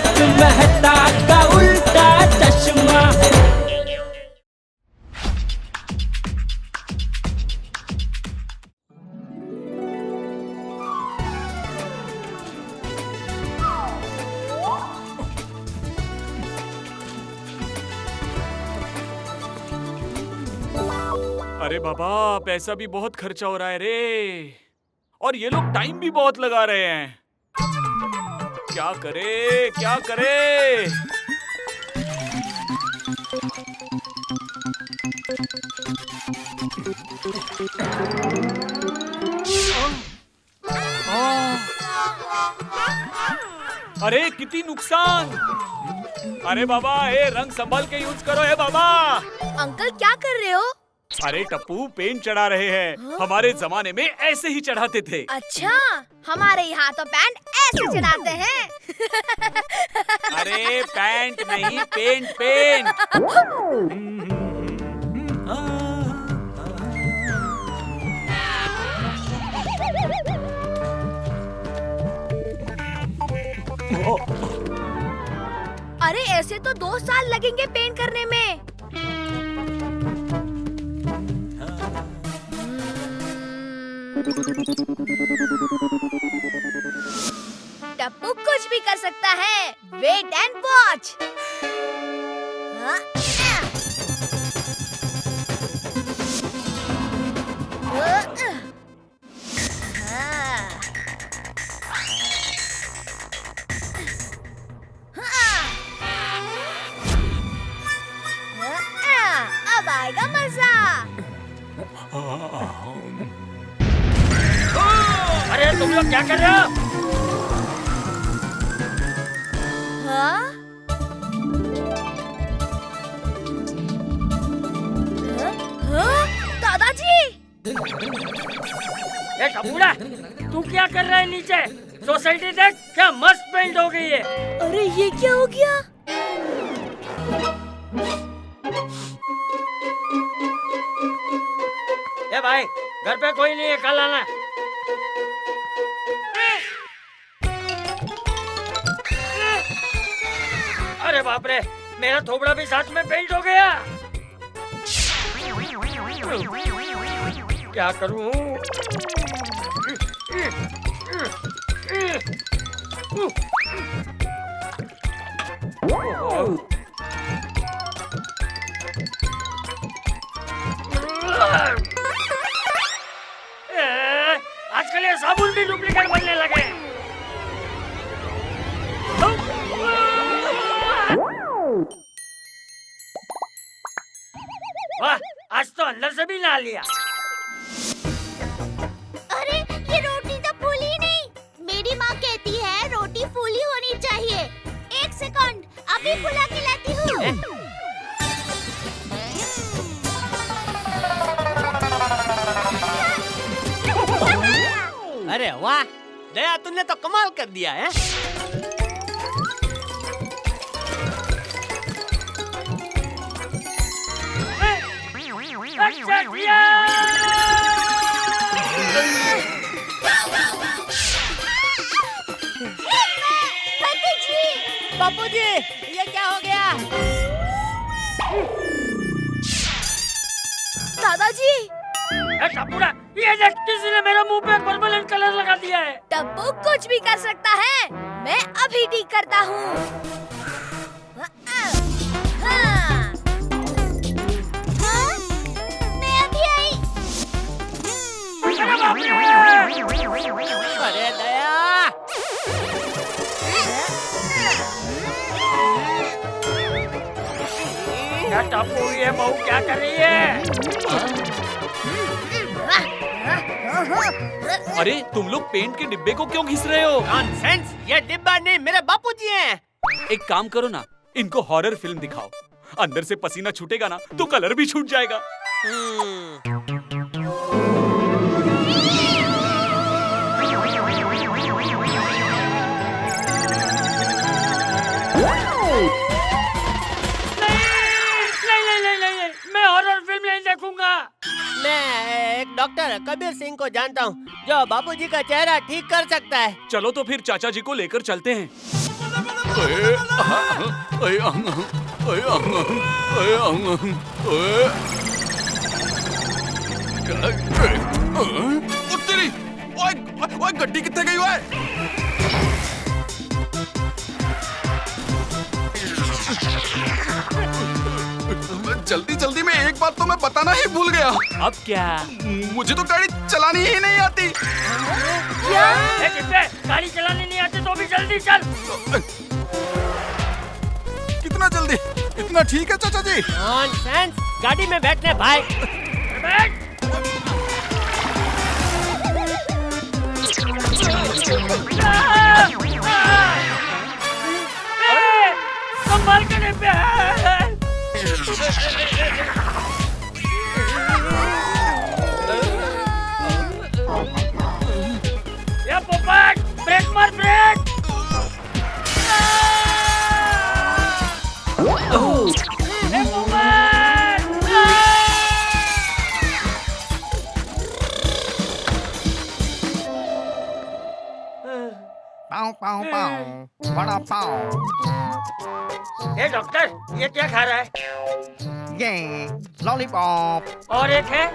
तारक मेहता का उल्टा चश्मा। अरे बाबा, पैसा भी बहुत खर्चा हो रहा है रे, और ये लोग टाइम भी बहुत लगा रहे हैं। क्या करे क्या करे? अरे कितनी नुकसान! अरे बाबा, ए रंग संभल के यूज करो है बाबा। अंकल क्या कर रहे हो? अरे टप्पू, पेंट चढ़ा रहे हैं। हमारे जमाने में ऐसे ही चढ़ाते थे। अच्छा, हमारे यहाँ तो पैंट ऐसे चढ़ाते हैं। अरे पैंट नहीं, पेंट पेंट। अरे ऐसे तो 2 साल लगेंगे पेंट करने में। टप्पू कुछ भी कर सकता है। Wait and watch. अब आएगा मजा। अरे तुम लोग क्या कर रहे हो? हाँ? हाँ? दादाजी! ए कपूरा, तू क्या कर रहा है नीचे? सोसाइटी देख, क्या मस्त पेंट हो गई है। अरे ये क्या हो गया? ए भाई, घर पे कोई नहीं है, कल आना। अरे बाप रे, मेरा थोबड़ा भी साथ में पेंट हो गया। क्या करूं? आजकल ये साबुन भी डुप्लीकेट बनने लगे। वाह, आज तो अंदर से भी नहा लिया। अरे ये रोटी तो फूली नहीं। मेरी माँ कहती है रोटी फूली होनी चाहिए। 1 सेकंड, अभी फुला के लाती हूँ। अरे वाह दया, तूने तो कमाल कर दिया है। अच्छा किया। बापूजी, ये क्या हो गया? दादाजी! टप्पूड़ा, ये देख, किसी ने मेरे मुंह पे परमानेंट कलर लगा दिया है। टप्पू कुछ भी कर सकता है। मैं अभी ठीक करता हूँ। मैं अभी आई। अरे दया, क्या टप्पू, ये बहू क्या कर रही है? अरे तुम लोग पेंट के डिब्बे को क्यों घिस रहे हो? नॉनसेंस, ये डिब्बा नहीं, मेरे बापूजी हैं। एक काम करो ना, इनको हॉरर फिल्म दिखाओ। अंदर से पसीना छूटेगा ना तो कलर भी छूट जाएगा। नहीं, मैं हॉरर फिल्म नहीं देखूंगा। मैं एक डॉक्टर कबीर सिंह को जानता हूँ जो बापूजी का चेहरा ठीक कर सकता है। चलो तो फिर चाचा जी को लेकर चलते हैं। तेरी ओए ओए गड्डी कितने गई हुआ है? जल्दी जल्दी में एक बात तो मैं बताना ही भूल गया। अब क्या? मुझे तो गाड़ी चलानी ही नहीं आती। ए, डिब्बे, गाड़ी चलानी नहीं आती तो भी जल्दी चल। कितना जल्दी? इतना ठीक है चाचा जी? नॉनसेंस, गाड़ी में बैठने भाई। बैठ। ए, संभाल के डिब्बे। ये पोपट, ब्रेक मार ब्रेक। ए पोपट। पाँव पाँव पाँव बड़ा पाँव। ए डॉक्टर, ये क्या खा रहा है? ये लॉलीपॉप। और एक है?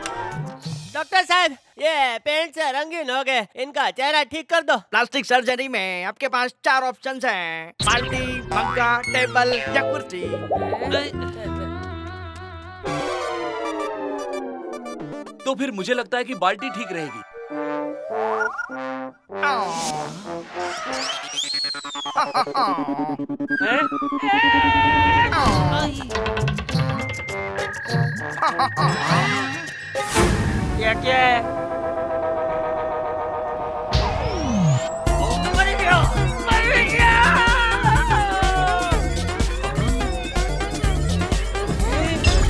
डॉक्टर साहब, ये पेंट से रंगीन हो गए, इनका चेहरा ठीक कर दो। प्लास्टिक सर्जरी में आपके पास 4 ऑप्शंस हैं, बाल्टी, पंखा, टेबल या कुर्सी। तो फिर मुझे लगता है कि बाल्टी ठीक रहेगी। ये क्या है? मर गया, मर गया।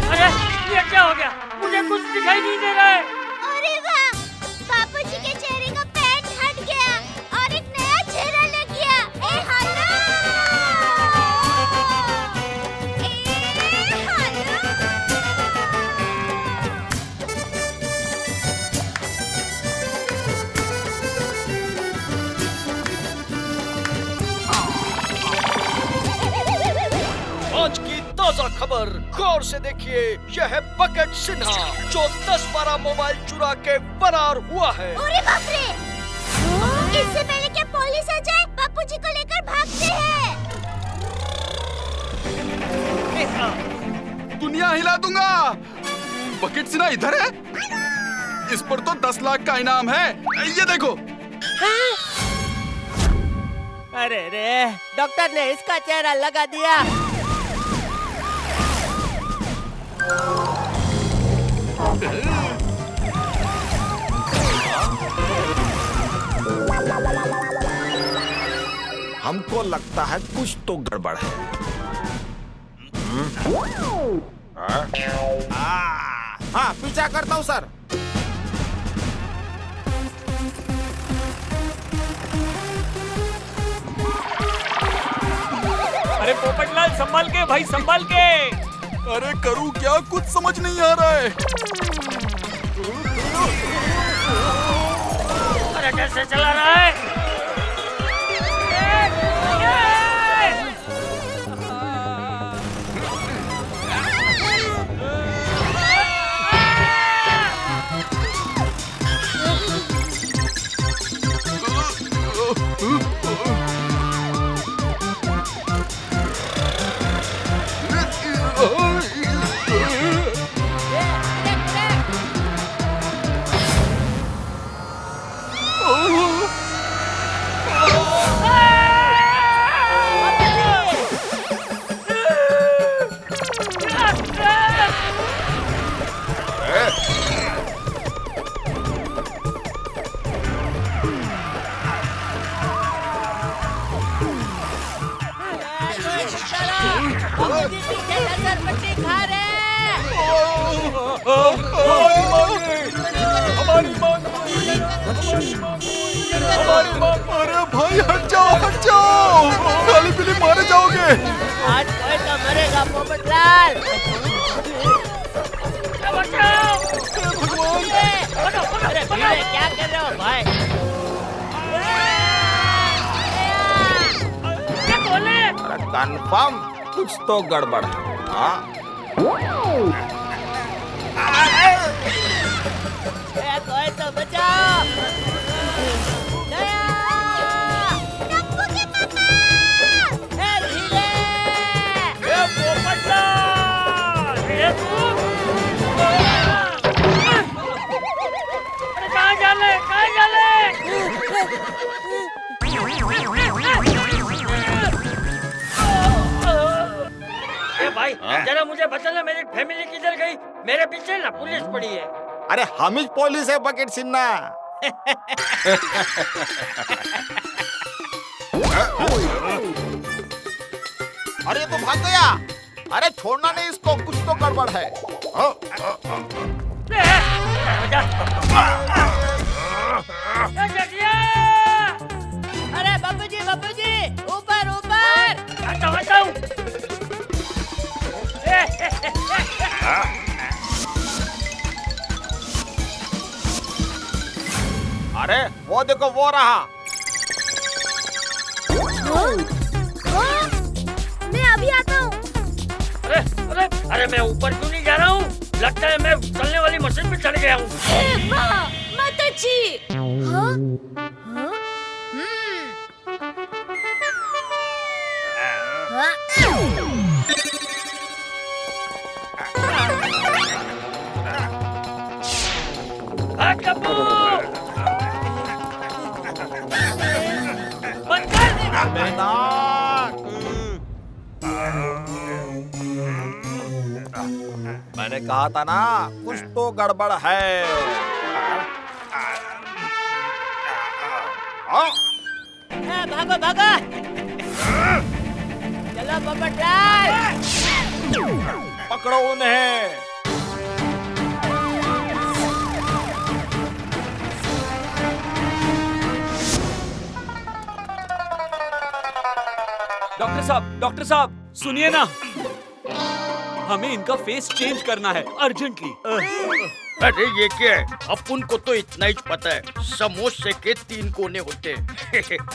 अरे ये क्या हो गया? मुझे कुछ दिखाई नहीं दे रहा है। अरे वाह, बापूजी के चेहरे का पैंट हट गया और एक नया चेहरा लग गया। ए हेलो, ए हेलो। आज की ताजा खबर, गौर से देखिए। यह है बकेट सिन्हा, जो 10-12 मोबाइल चुरा के फरार हुआ है। अरे बाप रे! इससे पहले कि पुलिस आ जाए, बापूजी को लेकर भागते हैं। दुनिया हिला दूंगा। बकेट सिन्हा इधर है? इस पर तो 10 लाख का इनाम है। ये देखो। अरे रे, डॉक्टर ने इसका चेहरा लगा दिया। हमको लगता है कुछ तो गड़बड़ है। हाँ, पीछा करता हूँ सर। अरे पोपटलाल, संभाल के भाई, संभाल के। अरे करूं क्या, कुछ समझ नहीं आ रहा है। अरे कैसे चला रहा है? बापूजी पीछे लसरपट्टी खा रहे हैं। अरे भाई हट जाओ, खाली पीली मारे जाओगे। आज कोई तो मरेगा पोपटलाल। बचाओ! अरे भीड़े, क्या कर रहे हो भाई? क्या बोले? कंफर्म कुछ तो गड़बड़ है। हाँ? कोई तो बचाओ। टप्पू के पापा! कहाँ जाले? ए भाई, जरा मुझे बताना मेरी फैमिली किधर गई? मेरे पीछे ना पुलिस पड़ी है। अरे हम ही पुलिस है बकेट सिन्हा। अरे ये तो भाग गया। अरे छोड़ना नहीं इसको, कुछ तो गड़बड़ है। अरे बापूजी, ऊपर ऊपर। हटाओ। अरे वो देखो, वो रहा। मैं अभी आता हूँ। अरे मैं ऊपर क्यों नहीं जा रहा हूँ? लगता है मैं चलने वाली मशीन पे चढ़ गया हूँ। माताजी। हाँ? बंद कर। मैंने कहा था ना, कुछ तो गड़बड़ है। भागो। चलो पोपटलाल। पकड़ो उन्हें। डॉक्टर साहब सुनिए ना, हमें इनका फेस चेंज करना है अर्जेंटली। अरे ये क्या है? अपन को तो इतना ही पता है, समोसे के 3 कोने होते हैं।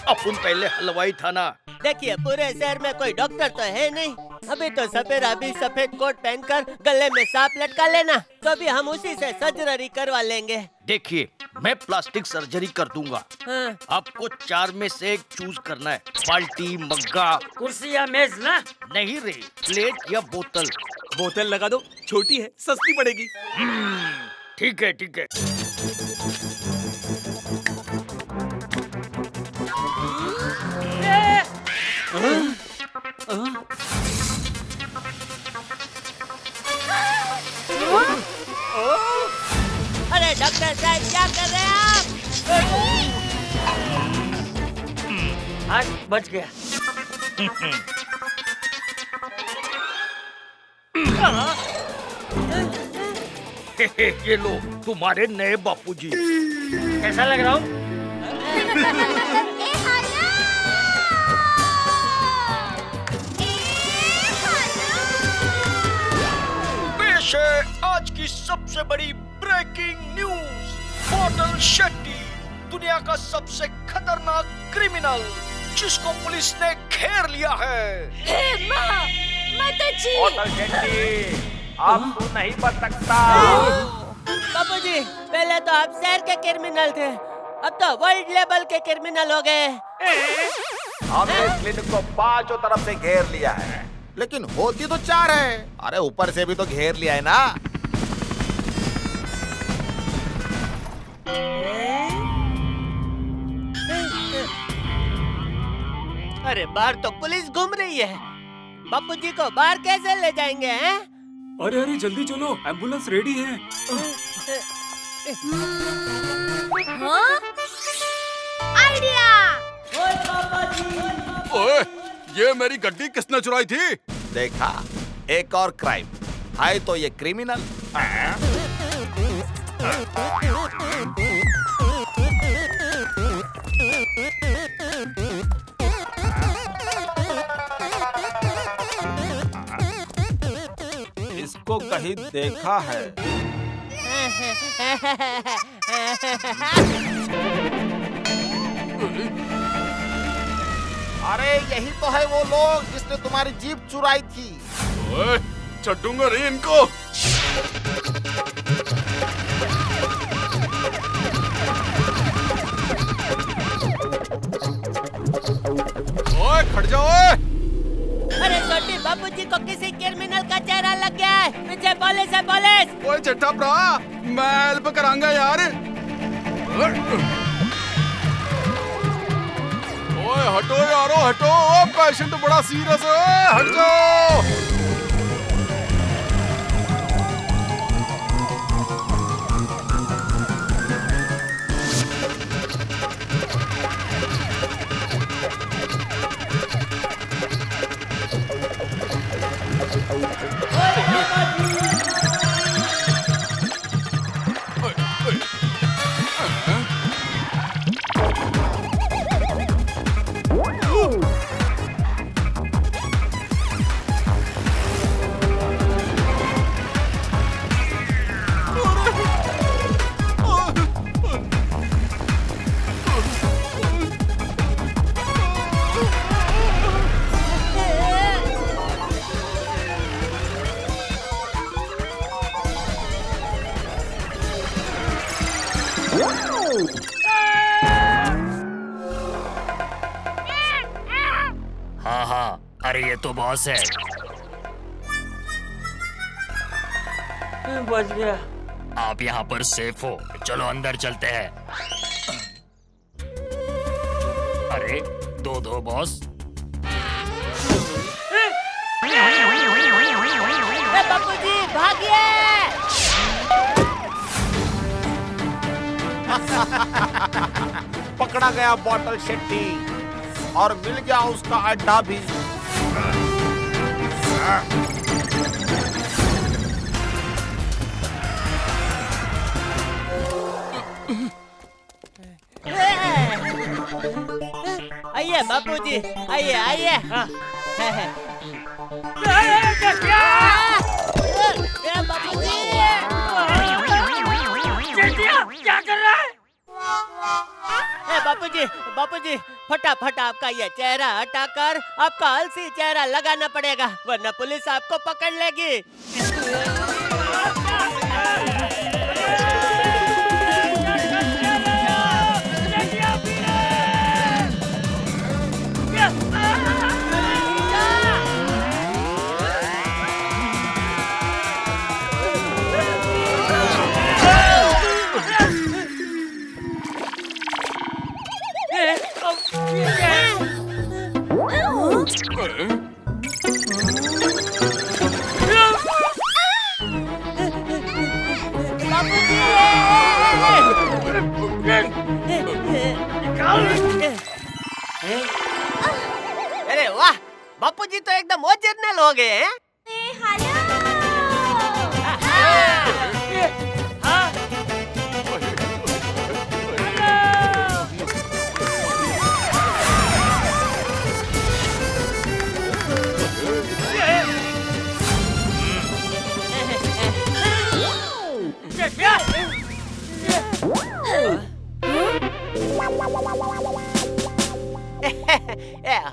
अपन पहले हलवाई था ना। देखिए, पूरे शहर में कोई डॉक्टर तो है नहीं। अभी तो सफेद कोट पहनकर गले में सांप लटका लेना, तो भी हम उसी से सर्जरी करवा लेंगे। देखिए, मैं प्लास्टिक सर्जरी कर दूंगा। हाँ। आपको 4 में से एक चूज करना है। बाल्टी, मग्गा, कुर्सी या मेज ना? नहीं रे, प्लेट या बोतल। बोतल लगा दो, छोटी है, सस्ती पड़ेगी। ठीक है। अरे डॉक्टर साहब, क्या कर रहे हैं आप? आज बच गया। ये लो तुम्हारे नए बापूजी। कैसा लग रहा हूँ? पेश है आज की सबसे बड़ी ब्रेकिंग न्यूज। बॉटल शेट्टी, दुनिया का सबसे खतरनाक क्रिमिनल, जिसको पुलिस ने घेर लिया है। माताजी। बॉटल शेट्टी, आप तो नहीं बच सकता। बापूजी, पहले तो आप शहर के क्रिमिनल थे, अब तो वर्ल्ड लेवल के क्रिमिनल हो गए। हमने इस क्लिनिक को 5 तरफ से घेर लिया है, लेकिन होती तो 4 है। अरे ऊपर से भी तो घेर लिया है ना। अरे बाहर तो पुलिस घूम रही है, बापूजी को बाहर कैसे ले जाएंगे हैं? अरे जल्दी चलो, एम्बुलेंस रेडी है। हाँ? आइडिया। ओए, ये मेरी गड्डी किसने चुराई थी? देखा, एक और क्राइम है तो ये क्रिमिनल। इसको कहीं देखा है। अरे यही तो है वो लोग जिसने तुम्हारी जीप चुराई थी। ओए, चटूंगा रे इनको। ओए, खड़ जाओ ओए। अरे छोटी बापूजी को किसी क्रिमिनल का चेहरा लग गया है। पीछे पुलिस है, पुलिस। ओए चट्टा भरा, मैं हेल्प करांगा यार। ओए हटो यारो हटो, पेशेंट बड़ा सीरियस है, हट जाओ। हाँ हाँ, अरे ये तो बॉस है। बच गया। आप यहाँ पर सेफ हो, चलो अंदर चलते हैं। अरे दो बॉस। बापूजी भागिए। पकड़ा गया बॉटल शेट्टी और मिल गया उसका अड्डा भी। आइए बापूजी, आइए आइए। बापूजी क्या कर रहा है? बापूजी, बापूजी फटाफट आपका ये चेहरा हटाकर आपका अलसी चेहरा लगाना पड़ेगा, वरना पुलिस आपको पकड़ लेगी। अरे वाह, बापूजी तो एकदम ओरिजिनल हो गए हैं।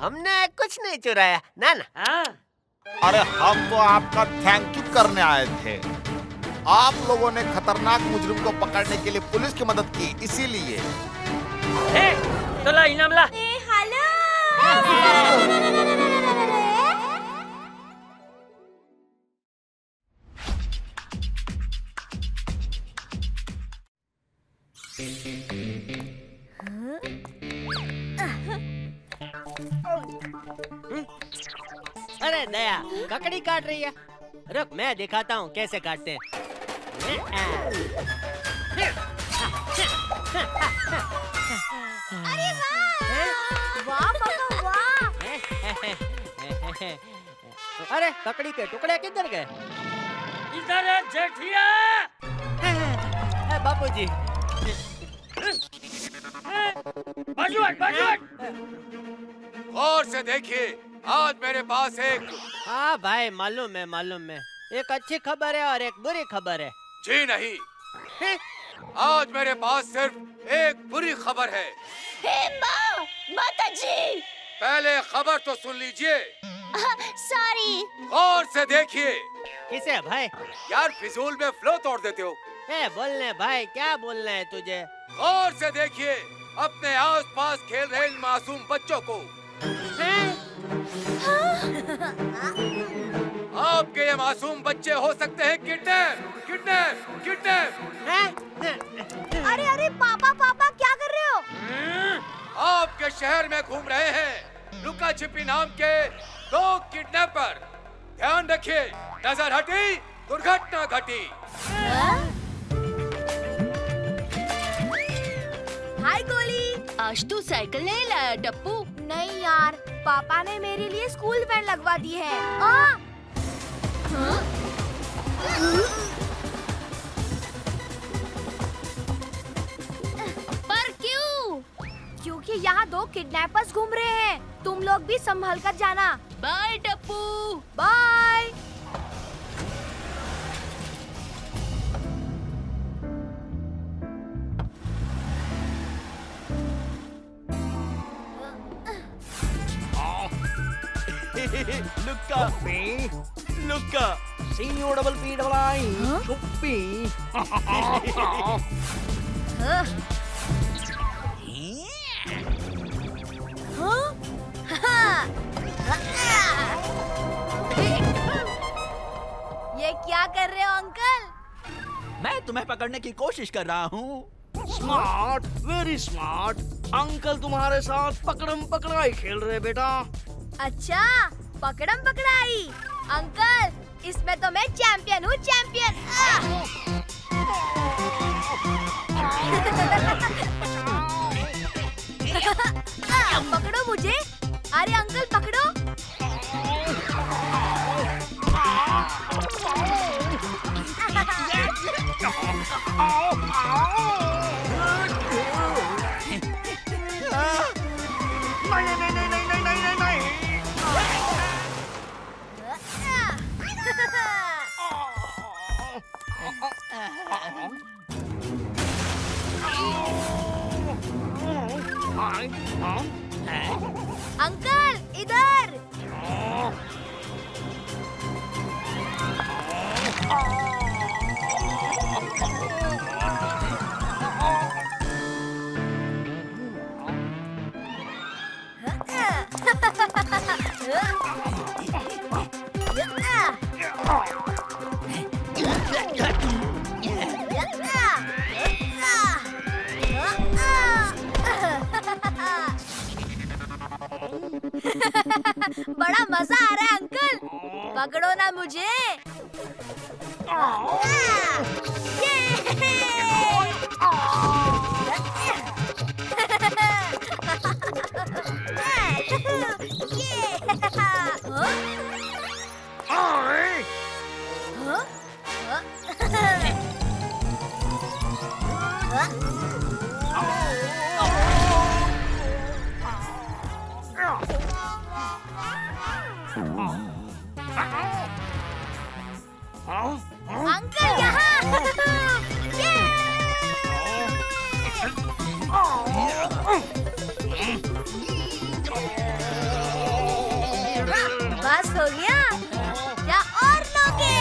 हमने कुछ नहीं चुराया ना ना। अरे हम तो आपका थैंक यू करने आए थे। आप लोगों ने खतरनाक मुजरिम को पकड़ने के लिए पुलिस की मदद की, इसीलिए। तो ला इनाम ला। अरे दया ककड़ी काट रही है, रुक मैं दिखाता हूँ कैसे काटते हैं। अरे वाह पापा वाह। अरे ककड़ी के टुकड़े किधर गए? इधर है जेठिया। बापूजी बाजू हट, बाजू हट। और से देखिए, आज मेरे पास एक। हाँ भाई मालूम है, एक अच्छी खबर है और एक बुरी खबर है। जी नहीं, आज मेरे पास सिर्फ एक बुरी खबर है। हे माँ, माता जी, पहले खबर तो सुन लीजिए। सॉरी। गौर से देखिए। किसे भाई? यार फिजूल में फ्लो तोड़ देते हो। बोलने भाई, क्या बोलना है तुझे? गौर से देखिए अपने आसपास खेल रहे इन मासूम बच्चों को। आपके ये मासूम बच्चे हो सकते हैं किडनैप किडनैप किडनैप। अरे अरे पापा पापा क्या कर रहे हो? आपके शहर में घूम रहे हैं लुका छिपी नाम के 2 किडनैपर। ध्यान रखिए, नजर हटी दुर्घटना घटी। हाय गोली। आज तू साइकिल नहीं लाया टप्पू? नहीं यार, पापा ने मेरे लिए स्कूल वैन लगवा दी है। पर क्यों? क्योंकि यहाँ 2 किडनैपर्स घूम रहे हैं। तुम लोग भी संभल कर जाना। बाय टप्पू। बाय। लुक्का लुक्का COPPI चुप्पी। ये क्या कर रहे हो अंकल? मैं तुम्हें पकड़ने की कोशिश कर रहा हूँ। Smart, very smart. अंकल तुम्हारे साथ पकड़म पकड़ाई खेल रहे बेटा। अच्छा, पकड़म पकड़ाई। अंकल, इसमें तो मैं चैंपियन हूँ, चैंपियन। पकड़ो मुझे। अरे अंकल पकड़ो। अंकल इधर। बड़ा मजा आ रहा है अंकल। पकड़ो ना मुझे। अंकल यहाँ। बस हो गया, क्या और लोगे?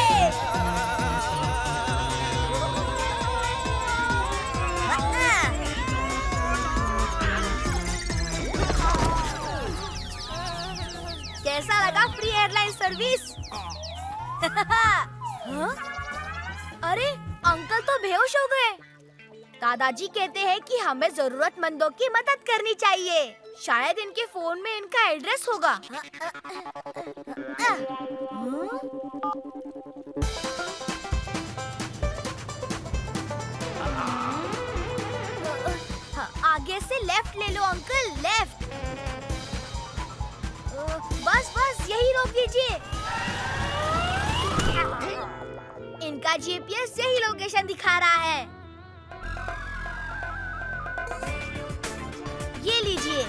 कैसा लगा फ्री एयरलाइन सर्विस? हाँ? अरे अंकल तो बेहोश हो गए। दादाजी कहते हैं कि हमें जरूरतमंदों की मदद करनी चाहिए। शायद इनके फोन में इनका एड्रेस होगा। आगे से लेफ्ट ले लो अंकल, लेफ्ट। बस बस यही रोक दीजिए। इनका जीपीएस यही लोकेशन दिखा रहा है। ये लीजिए।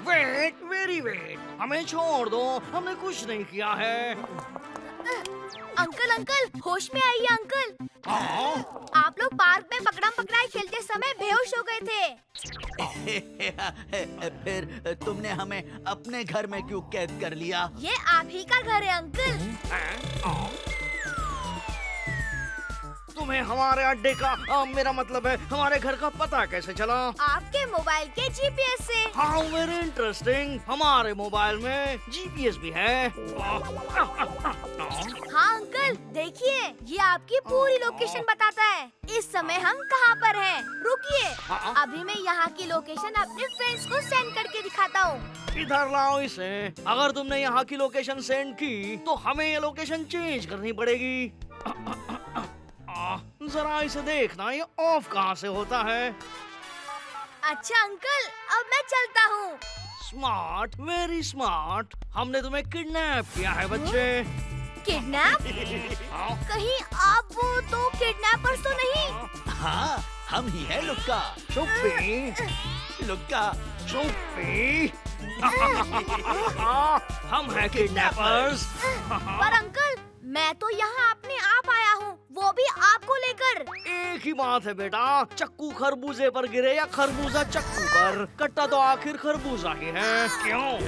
Wait, very wait. हमें छोड़ दो, हमने कुछ नहीं किया है। अंकल अंकल होश में आइए अंकल। आप लोग पार्क में पकड़म पकड़ाई खेलते समय बेहोश हो गए थे। फिर तुमने हमें अपने घर में क्यों कैद कर लिया? ये आप ही का घर है अंकल। तुम्हें हमारे अड्डे का मेरा मतलब है हमारे घर का पता कैसे चला? आपके मोबाइल के जीपीएस से। How very interesting. हमारे मोबाइल में जीपीएस भी है। हाँ अंकल देखिए, ये आपकी पूरी लोकेशन बताता है। इस समय हम कहाँ पर हैं। रुकिए, अभी मैं यहाँ की लोकेशन अपने फ्रेंड्स को सेंड करके दिखाता हूँ। इधर लाओ इसे। अगर तुमने यहाँ की लोकेशन सेंड की तो हमें ये लोकेशन चेंज करनी पड़ेगी। जरा इसे देखना, ये ऑफ कहाँ से होता है। अच्छा अंकल, अब मैं चलता हूँ। Smart, very smart. हमने तुम्हें किडनैप किया है बच्चे। किडनैप? कहीं आप वो तो किडनैपर्स तो नहीं? हाँ, हम ही है लुक्का। चुप्पी लुक्का। चुप्पी। हम हैं किडनैपर्स। पर अंकल, मैं तो यहाँ अपने आप आया हूँ, वो भी आपको लेकर। एक ही बात है बेटा, चक्कू खरबूजे पर गिरे या खरबूजा चक्कू पर, कट्टा तो आखिर खरबूजा ही है। क्यों?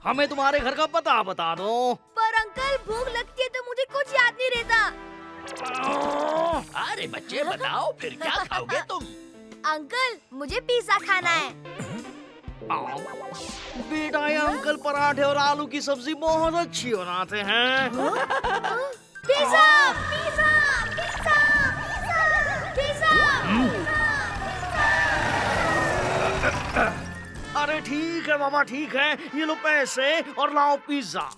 हमें तुम्हारे घर का पता बता दो। पर अंकल, भूख लगती है तो मुझे कुछ याद नहीं रहता। अरे बच्चे बताओ, फिर क्या खाओगे तुम? अंकल, मुझे पिज्जा खाना है। बेटा, ये अंकल पराठे और आलू की सब्जी बहुत अच्छी बनाते हैं। Pizza, pizza, pizza, pizza, pizza. अरे ठीक है मामा, ठीक है, ये लो पैसे और लाओ पिज्जा।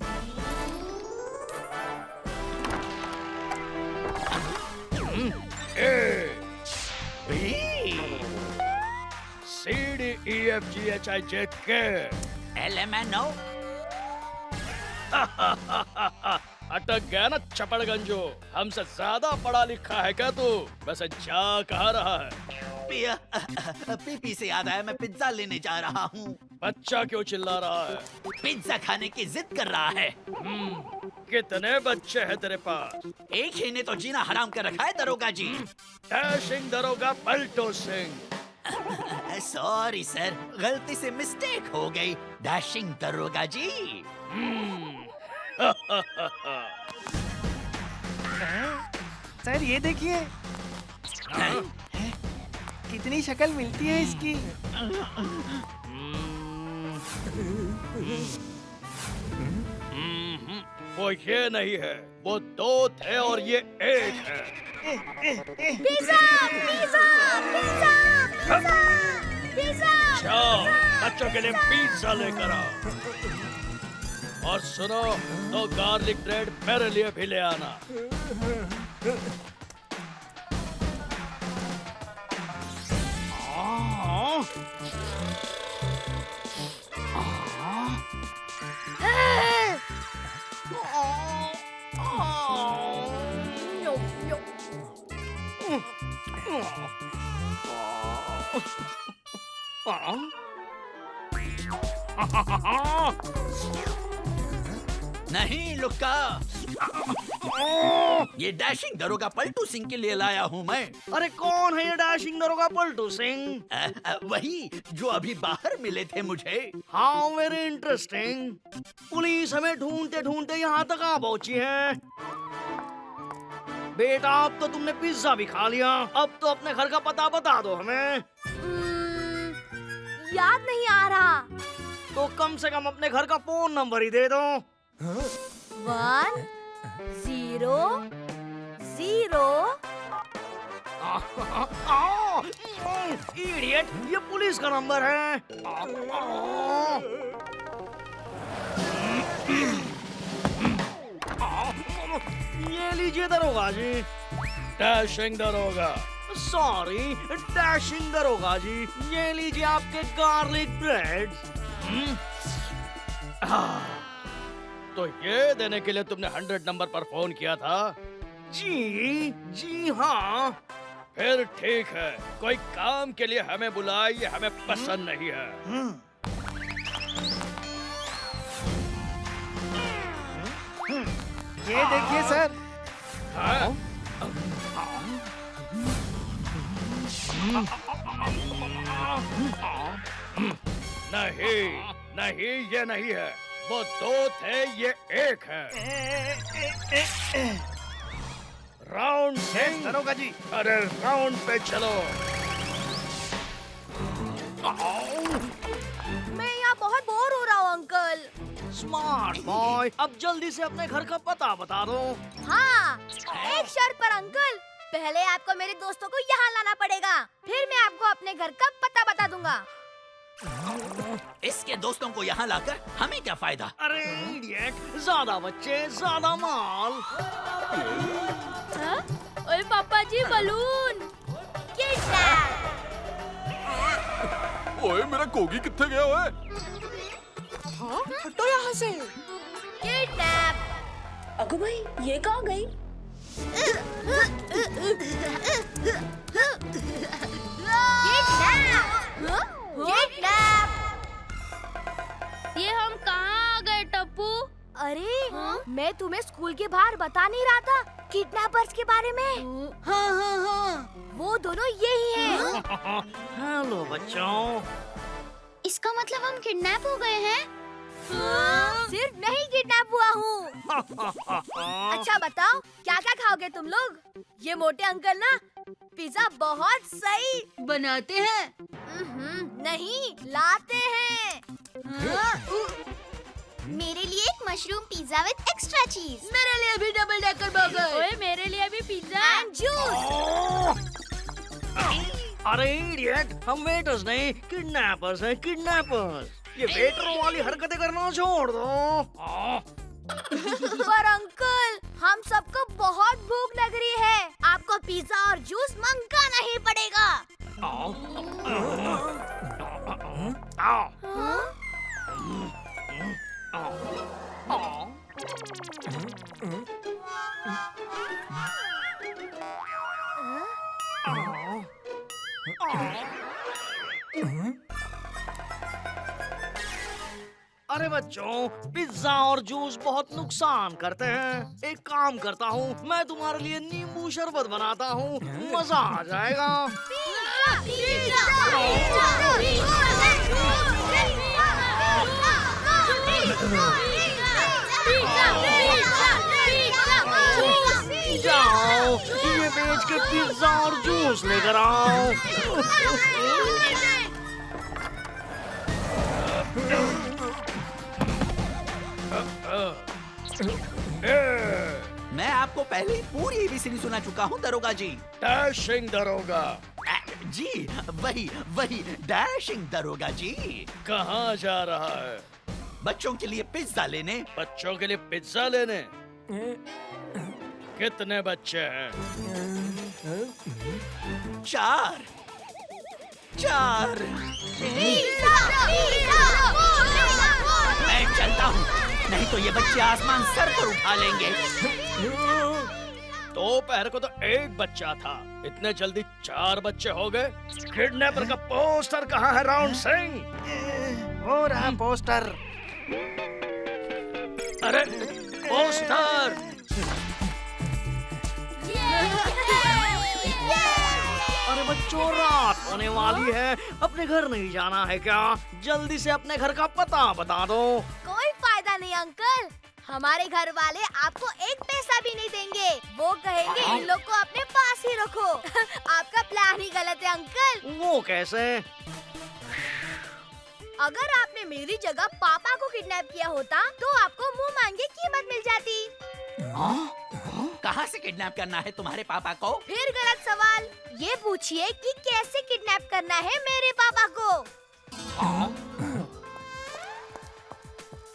CDEFGHIJK LMNO। अटक गया ना चपड़गंजो। हमसे ज्यादा पढ़ा लिखा है क्या तू? वैसे जा कहाँ रहा है? पीपी से याद आया, मैं पिज्जा लेने जा रहा हूँ। बच्चा क्यों चिल्ला रहा है? पिज्जा खाने की जिद कर रहा है। कितने बच्चे हैं तेरे पास? एक ही ने तो जीना हराम कर रखा है दरोगा जी। डैशिंग दरोगा पलटू सिंह। सॉरी सर, गलती से मिस्टेक हो गई। डैशिंग दरोगा जी। सर ये देखिए, कितनी शक्ल मिलती है इसकी। वो ये नहीं है, वो दो थे और ये एक है। Pizza, pizza, pizza, pizza, pizza. जाओ, बच्चों के लिए पिज्जा लेकर आओ। और सुनो, तो गार्लिक ब्रेड मेरे लिए भी ले आना। नहीं लुक्का, ये डैशिंग दरोगा पलटू सिंह के लिए लाया हूँ मैं। अरे कौन है ये डैशिंग दरोगा पलटू सिंह? वही जो अभी बाहर मिले थे मुझे। How very interesting. पुलिस हमें ढूंढते ढूंढते यहाँ तक आ पहुंची है। बेटा, अब तो तुमने पिज्जा भी खा लिया, अब तो अपने घर का पता बता दो हमें। याद नहीं आ रहा। तो कम से कम अपने घर का फोन नंबर ही दे दो। 1 0 0। इडियट, ये पुलिस का नंबर है। ये लीजिए दरोगा जी। डैशिंग दरोगा। सॉरी, डैशिंग दरोगा जी, ये लीजिए आपके गार्लिक ब्रेड। तो ये देने के लिए तुमने 100 नंबर पर फोन किया था? जी हाँ। फिर ठीक है, कोई काम के लिए हमें बुलाए ये हमें पसंद नहीं है। ये देखिए सर। हाँ? नहीं नहीं, ये नहीं है, वो दो थे, ये एक है। राउंड सिंह। दरोगा जी। अरे राउंड पे चलो। मैं यहाँ बहुत बोर हो रहा हूँ अंकल। स्मार्ट बॉय, अब जल्दी से अपने घर का पता बता दो। हाँ, एक शर्त पर अंकल। पहले आपको मेरे दोस्तों को यहाँ लाना पड़ेगा, फिर मैं आपको अपने घर का पता बता दूंगा। इसके दोस्तों को यहाँ लाकर हमें क्या फायदा? अरे इडियट, ज्यादा बच्चे ज्यादा माल। ओए पापा जी, बलून। किडनैप। ओए मेरा कोगी कितने गया ओए? हटो यहाँ से। किडनैप। अगो भाई, ये कहाँ गई? किडनैप। ये हम कहाँ आ गए टप्पू? अरे मैं तुम्हें स्कूल के बाहर बता नहीं रहा था किडनैपर्स के बारे में? हाँ, वो दोनों यही हैं। हेलो बच्चों। इसका मतलब हम किडनैप हो गए हैं? सिर्फ मैं ही किडनैप हुआ हूँ। अच्छा बताओ, क्या क्या खाओगे तुम लोग? ये मोटे अंकल ना पिज्जा बहुत सही बनाते हैं। नहीं, लाते हैं। मेरे लिए एक मशरूम पिज्जा विद एक्स्ट्रा चीज। मेरे लिए भी डबल डेकर बर्गर। ओए, मेरे लिए भी पिज्जा एंड जूस। अरे इडियट, हम वेटर्स नहीं किडनैपर्स हैं, किडनैपर्स। ये वेटरों वाली हरकतें करना छोड़ दो। पर अंकल, हम सबको बहुत भूख लग रही है। आपको पिज्जा और जूस मंगाना ही पड़ेगा। अरे बच्चों, पिज्जा और जूस बहुत नुकसान करते हैं। एक काम करता हूँ, मैं तुम्हारे लिए नींबू शरबत बनाता हूँ, मजा आ जाएगा। जाओ, ये बेच के पिज्जा और जूस लेकर आओ। मैं आपको पहले ही पूरी एबीसीडी सुना चुका हूँ दरोगा जी। डैशिंग दरोगा। जी, वही डैशिंग दरोगा जी। कहाँ जा रहा है? बच्चों के लिए पिज्जा लेने। बच्चों के लिए पिज्जा लेने? कितने बच्चे हैं? 4। मैं चलता हूँ, नहीं तो ये बच्चे आसमान सर पर उठा लेंगे। दोपहर को तो एक बच्चा था, इतने जल्दी 4 बच्चे हो गए। किडनैपर का पोस्टर कहाँ है राउंड सिंह? हो रहा पोस्टर। अरे पोस्टर! अरे बच्चों, रात होने वाली है, अपने घर नहीं जाना है क्या? जल्दी से अपने घर का पता बता दो। कोई फायदा नहीं अंकल, हमारे घर वाले आपको एक पैसा भी नहीं देंगे। वो कहेंगे इन लोग को अपने पास ही रखो। आपका प्लान ही गलत है अंकल। वो कैसे? अगर आपने मेरी जगह पापा को किडनैप किया होता तो आपको मुंह मांगे कीमत मिल जाती। कहाँ से किडनैप करना है तुम्हारे पापा को? फिर गलत सवाल। ये पूछिए कि कैसे किडनैप करना है मेरे पापा को।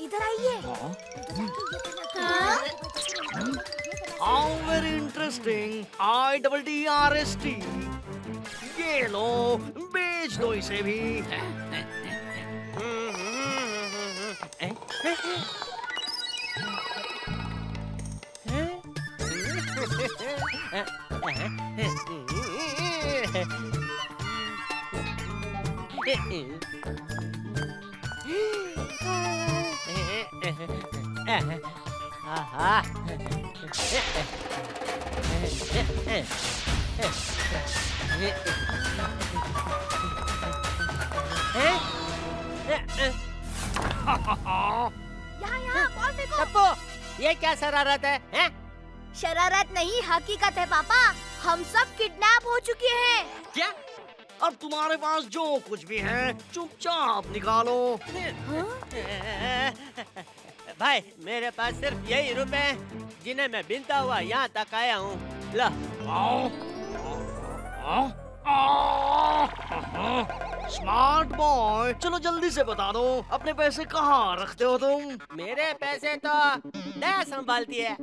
इधर आइए। Very interesting. IDDRST। ये लो, बेच दो इसे भी। आहा। यहाँ बॉल फेंको। टप्पू, ये क्या शरारत है? हैं? शरारत नहीं, हकीकत है पापा। हम सब किडनैप हो चुके हैं। क्या? अब तुम्हारे पास जो कुछ भी है चुपचाप निकालो। भाई, मेरे पास सिर्फ यही रुपए हैं जिन्हें मैं बिनता हुआ यहाँ तक आया हूँ। लो। स्मार्ट बॉय, चलो जल्दी से बता दो, अपने पैसे कहाँ रखते हो तुम? मेरे पैसे तो दया संभालती है।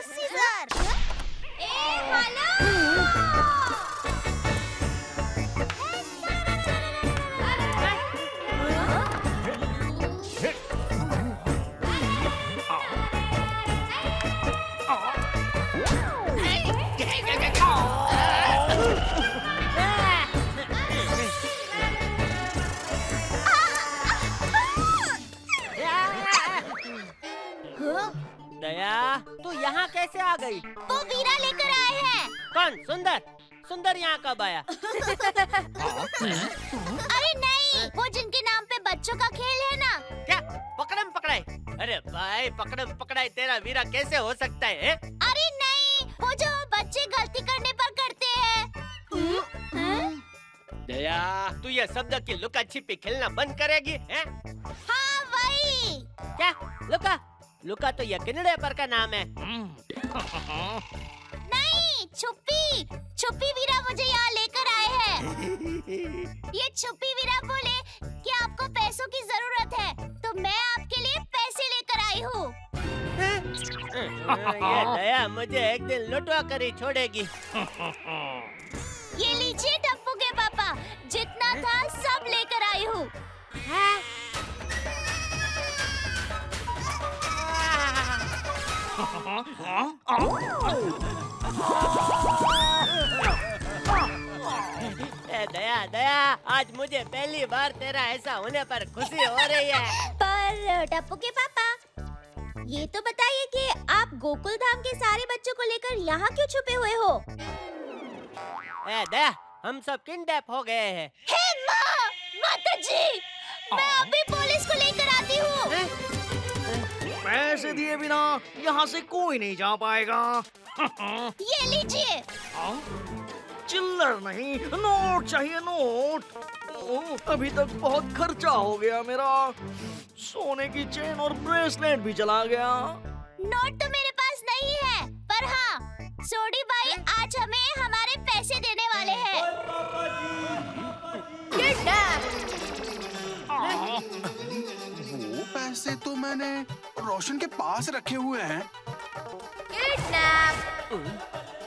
सीजर। दया, तू यहाँ कैसे आ गई? वो वीरा लेकर आए हैं। कौन? सुंदर? सुंदर यहाँ कब आया? अरे नहीं, वो जिनके नाम पे बच्चों का खेल है ना। क्या? पकड़म पकड़ाई? अरे भाई, पकड़म पकड़ाई तेरा वीरा कैसे हो सकता है? अरे नहीं, वो जो बच्चे गलती करने पर करते हैं। दया, तू ये शब्द की लुका छिपी खेलना बंद करेगी? हैं? हाँ वही। क्या? लुका? लुका तो ये किनड़े पर का नाम है। नहीं, छुपी। छुपी वीरा मुझे यहाँ लेकर आए हैं। ये छुपी वीरा बोले कि आपको पैसों की जरूरत है, तो मैं आपके लिए पैसे लेकर आई हूँ। ये दया मुझे एक दिन लुटवा कर ही छोड़ेगी। ये लीजिए टप्पू के पापा, जितना था सब लेकर आई हूँ। दया दया, आज मुझे पहली बार तेरा ऐसा होने पर खुशी हो रही है। पर टप्पू के पापा, ये तो बताइए कि आप गोकुल धाम के सारे बच्चों को लेकर यहाँ क्यों छुपे हुए हो? दया, हम सब किडनैप हो गए हैं। हे माँ, माता जी, मैं अभी पुलिस को लेकर आती हूँ। पैसे दिए बिना यहाँ से कोई नहीं जा पाएगा। ये लीजिए। चिल्लर नहीं, नोट चाहिए, नोट। अभी तक बहुत खर्चा हो गया मेरा। सोने की चेन और ब्रेसलेट भी चला गया। नोट तो मेरे पास नहीं है, पर हाँ, सोडी भाई आज हमें हमारे पैसे देने वाले हैं। वो पैसे तो मैंने रोशन के पास रखे हुए हैं।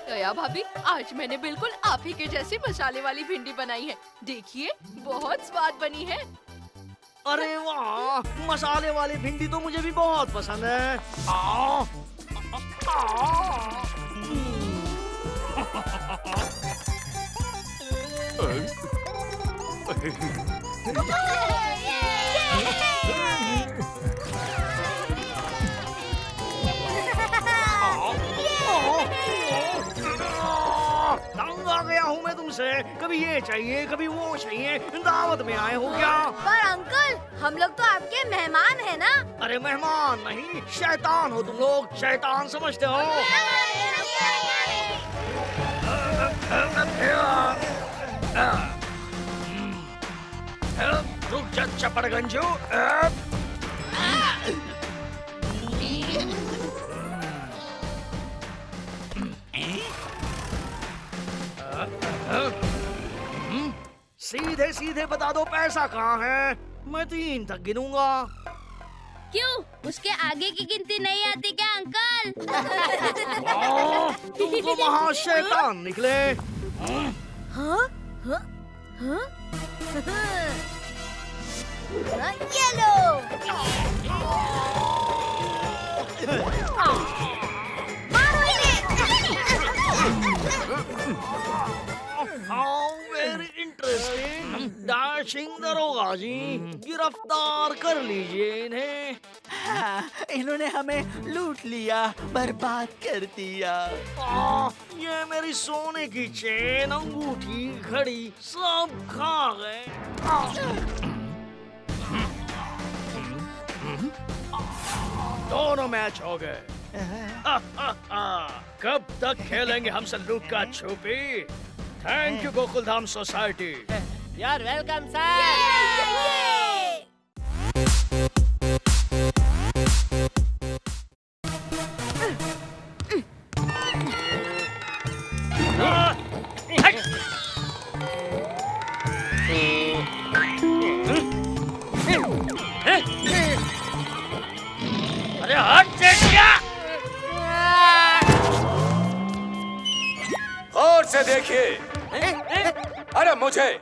दया भाभी, आज मैंने बिल्कुल आप ही के जैसी मसाले वाली भिंडी बनाई है। देखिए, बहुत स्वाद बनी है। अरे वाह, मसाले वाली भिंडी तो मुझे भी बहुत पसंद है। तंग आ गया हूँ मैं तुमसे। कभी ये चाहिए, कभी वो चाहिए। दावत में आए हो क्या? पर अंकल, हम लोग तो आपके मेहमान हैं ना। अरे मेहमान नहीं, शैतान हो तुम लोग। शैतान समझते हो? रुक जा चपड़गंजू। सीधे सीधे बता दो पैसा कहाँ है। मैं 3 तक गिनूंगा। क्यों? उसके आगे की गिनती नहीं आती क्या अंकल? तुम तो महा शैतान निकले। हाँ? हाँ? हाँ? ये लो। How very डैशिंग दरोगा जी, गिरफ्तार कर लीजिए इन्हें। हाँ, इन्होंने हमें लूट लिया, बर्बाद कर दिया। ये मेरी सोने की चेन, अंगूठी, घड़ी सब खा गए। दोनों मैच हो गए। कब तक खेलेंगे हमसे लुक्का छुपी? Thank you Gokuldham society. यार वेलकम सर। अरे हाथ से क्या? और से देखिए। अरे मुझे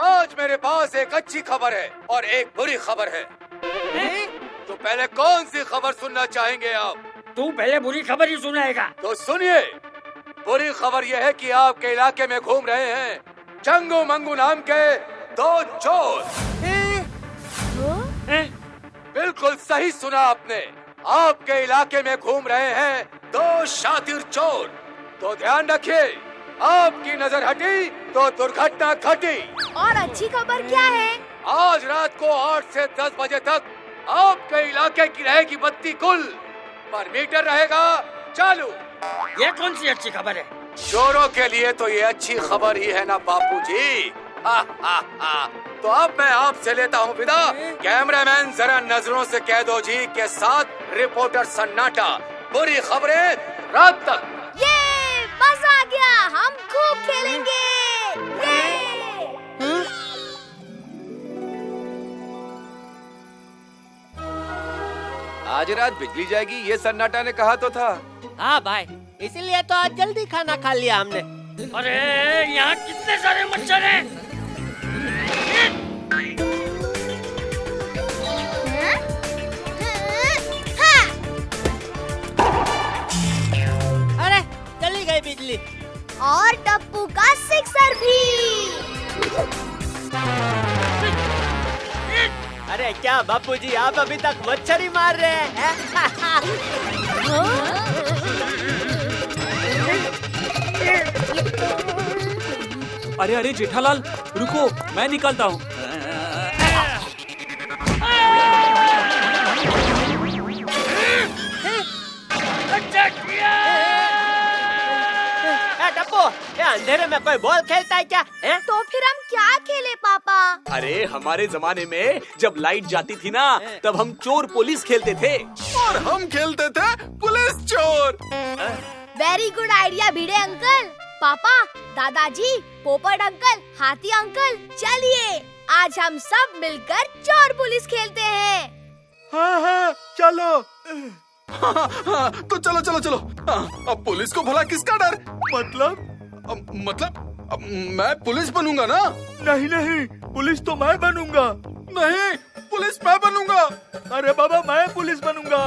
आज मेरे पास एक अच्छी खबर है और एक बुरी खबर है। तो पहले कौन सी खबर सुनना चाहेंगे आप? तू पहले बुरी खबर ही सुनाएगा। तो सुनिए, बुरी खबर यह है कि आपके इलाके में घूम रहे हैं चंगू मंगू नाम के दो चोर। बिल्कुल सही सुना आपने, आपके इलाके में घूम रहे हैं दो शातिर चोर। तो ध्यान रखिए, आपकी नजर हटी तो दुर्घटना घटी। और अच्छी खबर क्या है? आज रात को 8 से 10 बजे तक आपके इलाके की रहेगी बत्ती गुल, पर मीटर रहेगा चालू। ये कौन सी अच्छी खबर है? चोरों के लिए तो ये अच्छी खबर ही है ना बापू जी। तो अब मैं आपसे लेता हूँ विदा। कैमरामैन जरा नजरों से कह दो जी के साथ रिपोर्टर सन्नाटा। बुरी खबरें रात तक। ये मजा आ गया, हम खूब खेलेंगे। आज रात बिजली जाएगी, ये सन्नाटा ने कहा तो था। हाँ भाई, इसीलिए तो आज जल्दी खाना खा लिया हमने। अरे यहाँ कितने सारे मच्छर हैं? अरे चली गई बिजली। और टप्पू का सिक्सर भी। अरे क्या बापूजी, आप अभी तक मच्छर ही मार रहे हैं? अरे अरे जेठालाल, रुको, मैं निकालता हूँ। टप्पू, ये अंधेरे में कोई बॉल खेलता है क्या? तो फिर हम क्या खेले पापा? अरे हमारे जमाने में जब लाइट जाती थी ना, तब हम चोर पुलिस खेलते थे। और हम खेलते थे पुलिस चोर। वेरी गुड आइडिया भिड़े अंकल। पापा, दादाजी, पोपट अंकल, हाथी अंकल, चलिए आज हम सब मिलकर चोर पुलिस खेलते हैं। हाँ, चलो। हाँ, तो चलो चलो चलो। अब पुलिस को भला किसका डर? मतलब मैं पुलिस बनूंगा ना? नहीं, पुलिस तो मैं बनूंगा। नहीं, पुलिस मैं बनूंगा। अरे बाबा, मैं पुलिस बनूंगा।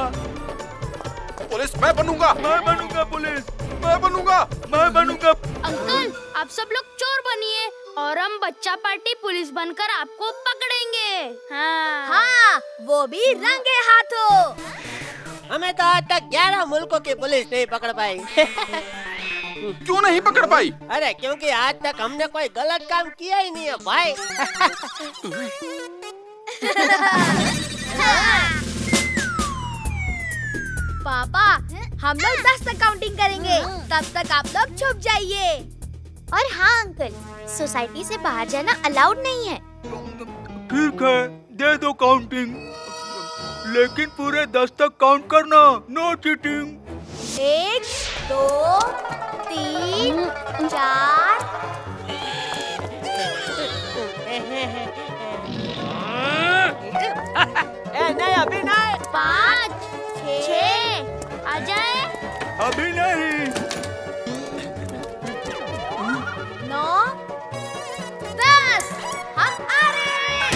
पुलिस मैं बनूंगा। मैं बनूंगा पुलिस। मैं बनूंगा। मैं बनूंगा। अंकल, आप सब लोग चोर बनिए और हम बच्चा पार्टी पुलिस बनकर आपको पकड़ेंगे। हाँ, वो भी रंगे हाथों। हमें तो आज तक 11 मुल्कों की पुलिस नहीं पकड़ पाई। क्यों नहीं पकड़ पाई? अरे क्योंकि आज तक हमने कोई गलत काम किया ही नहीं है भाई। पापा, हम लोग 10 तक काउंटिंग करेंगे, तब तक आप लोग छुप जाइए। और हाँ अंकल, सोसाइटी से बाहर जाना अलाउड नहीं है। ठीक है, दे दो काउंटिंग, लेकिन पूरे 10 तक काउंट करना, नो चीटिंग। 1, 2, 3, 4। नहीं, अभी नहीं। 5, 6, आ जाए। अभी नहीं। 9, 10, हम आ रहे हैं।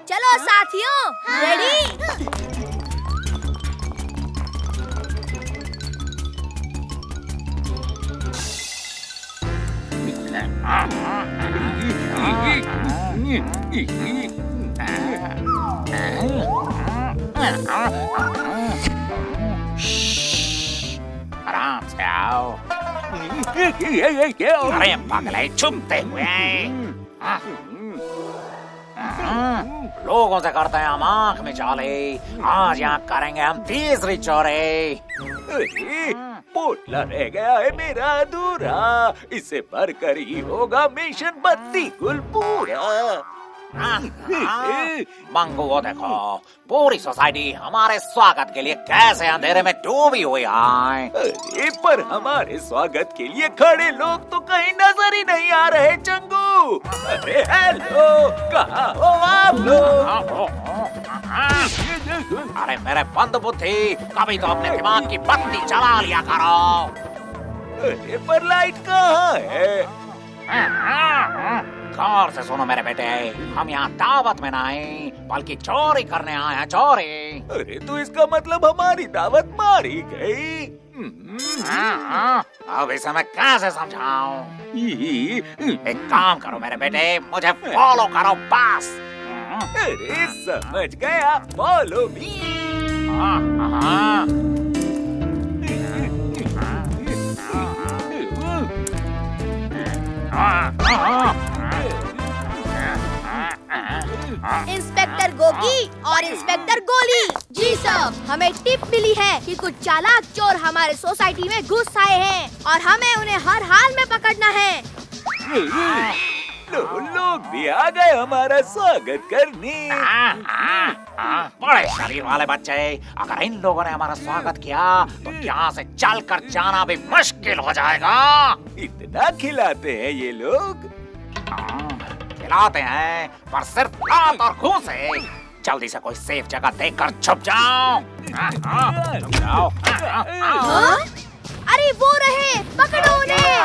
चलो साथियों, रेडी? आराम से आओ। अरे पगले चुपते हुए लोगों से करते हैं हम आंख में चाले, आज यहाँ करेंगे हम तीसरी चोरी। पोटला रह गया है मेरा अधूरा, इससे भरकर ही होगा मिशन बत्ती गुल पूरा। मंगू वो देखो, पूरी सोसाइटी हमारे स्वागत के लिए कैसे अंधेरे में डूबी हुई है। अरे पर हमारे स्वागत के लिए खड़े लोग तो कहीं नजर ही नहीं आ रहे चंगू। अरे हेलो, कहाँ हो आप लोग? अरे मेरे बंद बुद्धि, कभी तो अपने दिमाग की बत्ती जला लिया करो। अरे पर लाइट कहाँ है? गौर से सुनो मेरे बेटे, हम यहाँ दावत में नहीं बल्कि चोरी करने आए हैं, चोरी। अरे तो इसका मतलब हमारी दावत मारी गई। अब इसे मैं कैसे समझाऊं? एक काम करो मेरे बेटे, मुझे फॉलो करो बस। अरे समझ गया, फॉलो मी। इंस्पेक्टर गोगी और इंस्पेक्टर गोली। जी साहब, हमें टिप मिली है कि कुछ चालाक चोर हमारे सोसाइटी में घुस आए हैं और हमें उन्हें हर हाल में पकड़ना है। लोग भी आ गए हमारा स्वागत करने। बड़े शरीर वाले बच्चे, अगर इन लोगों ने हमारा स्वागत किया तो यहाँ से चलकर जाना भी मुश्किल हो जाएगा। इतना खिलाते हैं ये लोग? खिलाते हैं पर सिर्फ लात और घूंसे। जल्दी से कोई सेफ जगह देखकर छुप जाओ। जाओ। अरे वो रहे, पकड़ो उन्हें।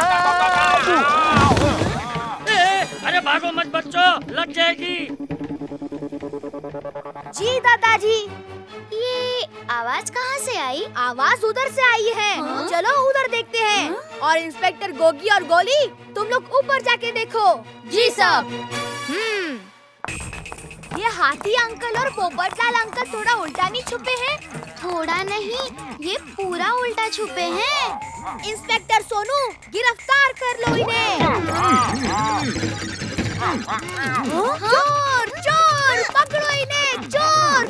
अरे भागो मत बच्चों, लग जाएगी। जी दादाजी। ये आवाज कहाँ से आई? आवाज उधर से आई है। चलो उधर देखते हैं। और इंस्पेक्टर गोगी और गोली, तुम लोग ऊपर जाके देखो। जी साहब। ये हाथी अंकल और पोपटलाल अंकल थोड़ा उल्टा नहीं छुपे हैं? थोड़ा नहीं, ये पूरा उल्टा छुपे हैं। इंस्पेक्टर सोनू, गिरफ्तार कर लो इन्हें। चोर चोर, पकड़ो इन्हें, चोर।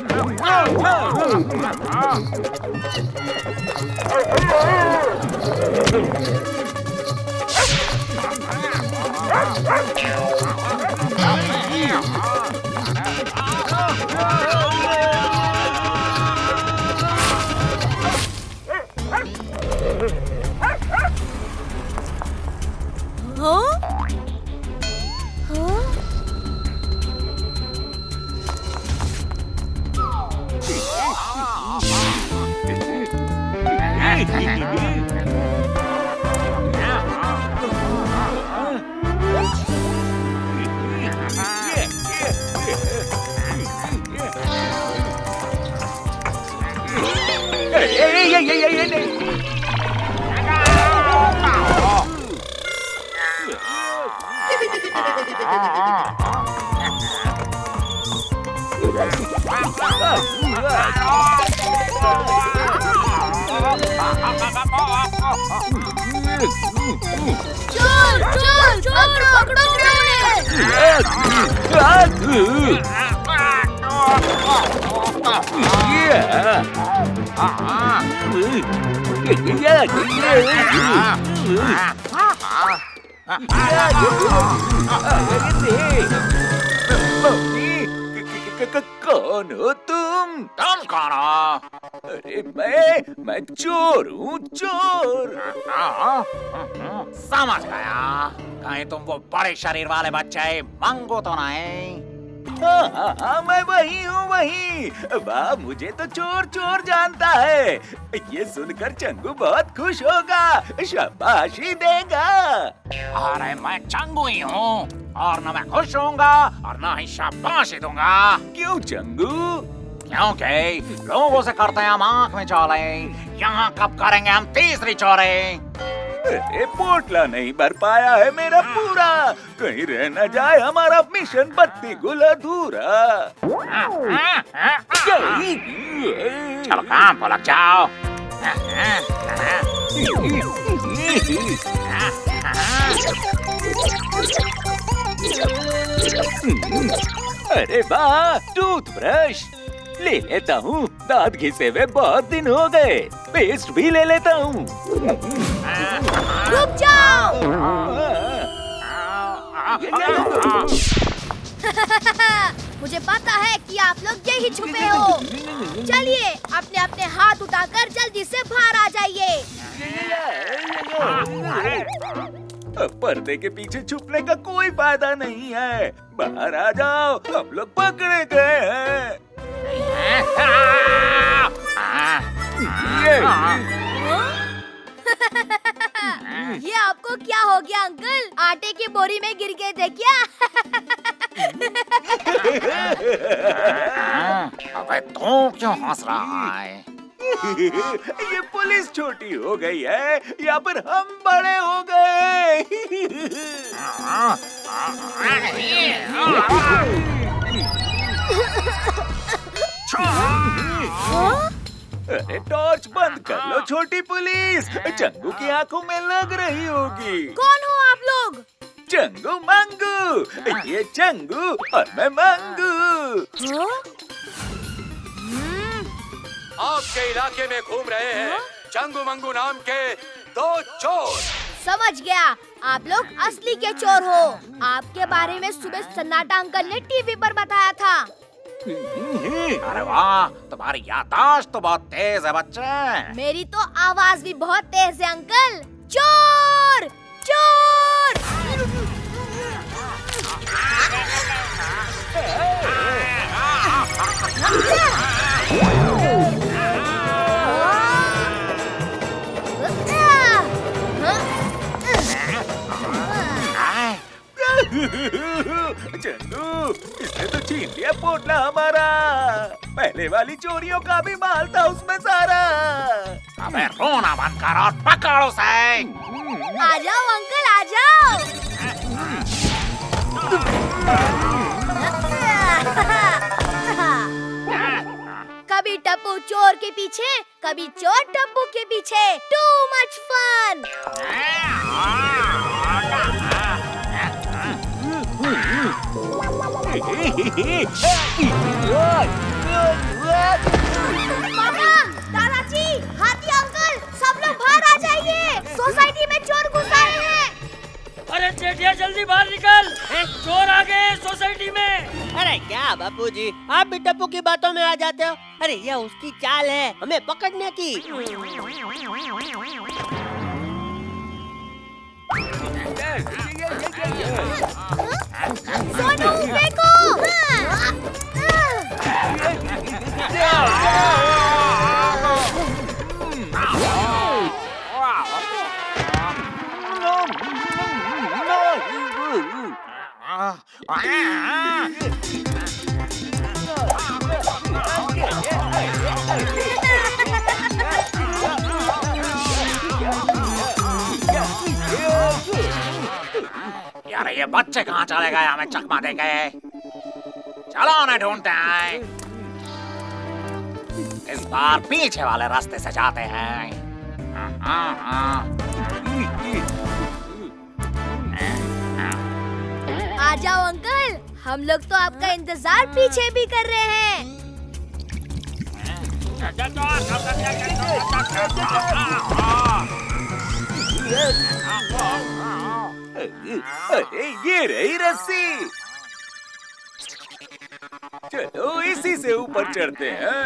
चोर चोर चोर, पकड़ो कौन हो तुम? तुम कौन हो? अरे मैं चोर हूँ, चोर। समझ गया, कहीं तुम वो बड़े शरीर वाले बच्चे मंगू तो नहीं? हाँ, मैं वही हूँ, वही। वाह, मुझे तो चोर चोर जानता है। ये सुनकर चंगू बहुत खुश होगा, शाबाशी देगा। अरे मैं चंगू ही हूँ, और न मैं खुश होऊंगा और न ही शाबाशी दूंगा। क्यों चंगू? क्योंकि लोगों से करते हैं हम आंख में चौले, यहाँ कब करेंगे हम तीसरी चोरी। अरे पोटला नहीं भर पाया है मेरा पूरा, कहीं रह न जाए हमारा मिशन बत्ती गुल अधूरा। चलो काम पर लग जाओ। अरे वाह, टूथब्रश ले लेता हूँ, दांत घिसे हुए बहुत दिन हो गए। पेस्ट भी ले लेता हूँ। रुक जाओ। मुझे पता है कि आप लोग यही छुपे हो। चलिए अपने अपने हाथ उठाकर जल्दी से बाहर आ जाइए। अब पर्दे के पीछे छुपने का कोई फायदा नहीं है, बाहर आ जाओ, हम लोग पकड़े गए हैं। ये आपको क्या हो गया अंकल? आटे की बोरी में गिर गए थे क्या? अबे तू क्यों हंस रहा है? ये पुलिस छोटी हो गई है या फिर हम बड़े हो गए? अरे टॉर्च बंद कर लो छोटी पुलिस, चंगू की आंखों में लग रही होगी। कौन हो आप लोग? चंगू मंगू, ये चंगू और मैं मंगू। आपके इलाके में घूम रहे हैं चंगू मंगू नाम के दो चोर। समझ गया, आप लोग असली के चोर हो। आपके बारे में सुबह सन्नाटा अंकल ने टीवी पर बताया था। अरे वाह, तुम्हारी याददाश्त तो बहुत तेज है बच्चे। मेरी तो आवाज भी बहुत तेज है अंकल। चोर चोर। चंदू, इसने तो छीन लिया पोटला हमारा। पहले वाली चोरियों का भी माल था उसमें सारा। अबे रोना बंद कर और पकड़ो उसे। आ जाओ अंकल, आ जाओ। कभी टप्पू चोर के पीछे, कभी चोर टप्पू के पीछे। Too much fun. पापा, दादाजी, हाथी अंकल, सब लोग बाहर आ जाइए। सोसाइटी में चोर घुस आए हैं। अरे जेठिया जल्दी बाहर निकल, चोर आ गए सोसाइटी में। अरे क्या बापूजी, आप भी टप्पू की बातों में आ जाते हो। अरे ये उसकी चाल है हमें पकड़ने की। सोनू देखो। यार ये बच्चे कहाँ चले गए, हमें चकमा दे गए। चलो उन्हें ढूंढते हैं। इस बार पीछे वाले रास्ते से जाते हैं। आ जाओ अंकल, हम लोग तो आपका इंतजार पीछे भी कर रहे हैं। अरे ये रही रस्सी, चलो इसी से ऊपर चढ़ते हैं।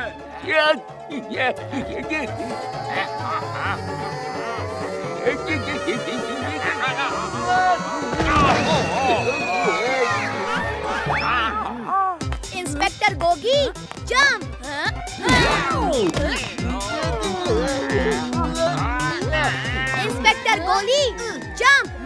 Inspector Gogi, jump. इंस्पेक्टर गोली, जंप।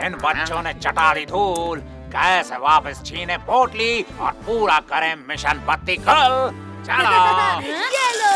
इन बच्चों ने चटा दी धूल, कैसे वापस छीने पोटली और पूरा करें मिशन बत्ती कल। चलो। ये लो।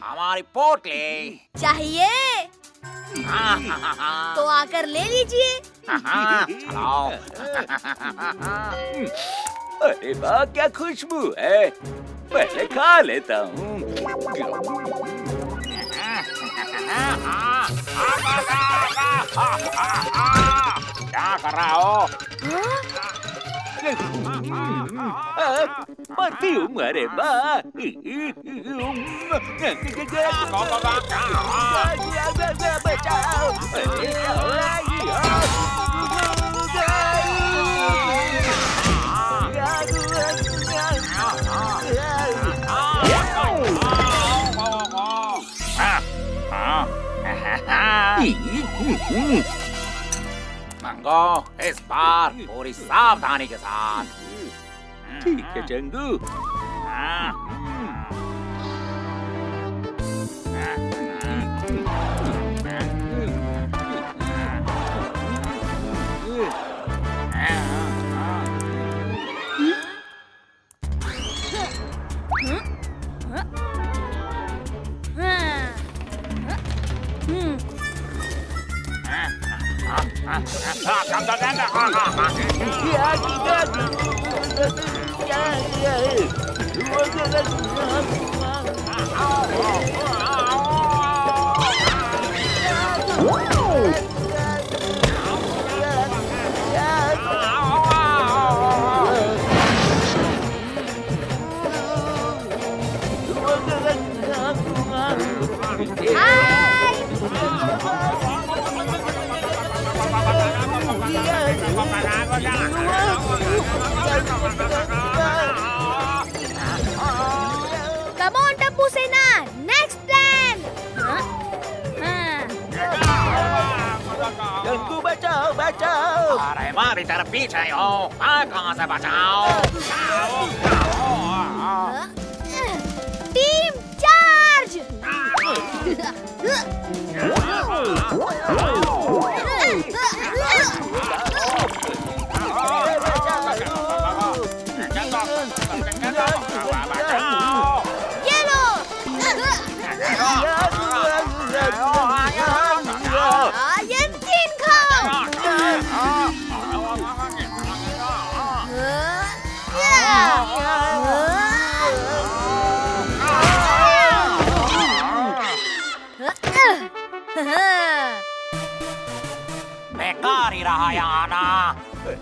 हमारी पोटली चाहिए तो आकर ले लीजिए। अरे वाह, क्या खुशबू है, पहले खा लेता हूँ। क्या कर रहा हो? मती हूँ, अरे वाह। बचाओ। मंगो, इस बार पूरी सावधानी के साथ। ठीक है Changu. Come on, Tappu Sena. Next plan. Changu बचाओ, बचाओ। अरे मारी तरफ पीछे हो, कहाँ से बचाओ? Team charge. बेकार ही रहा यहाँ आना।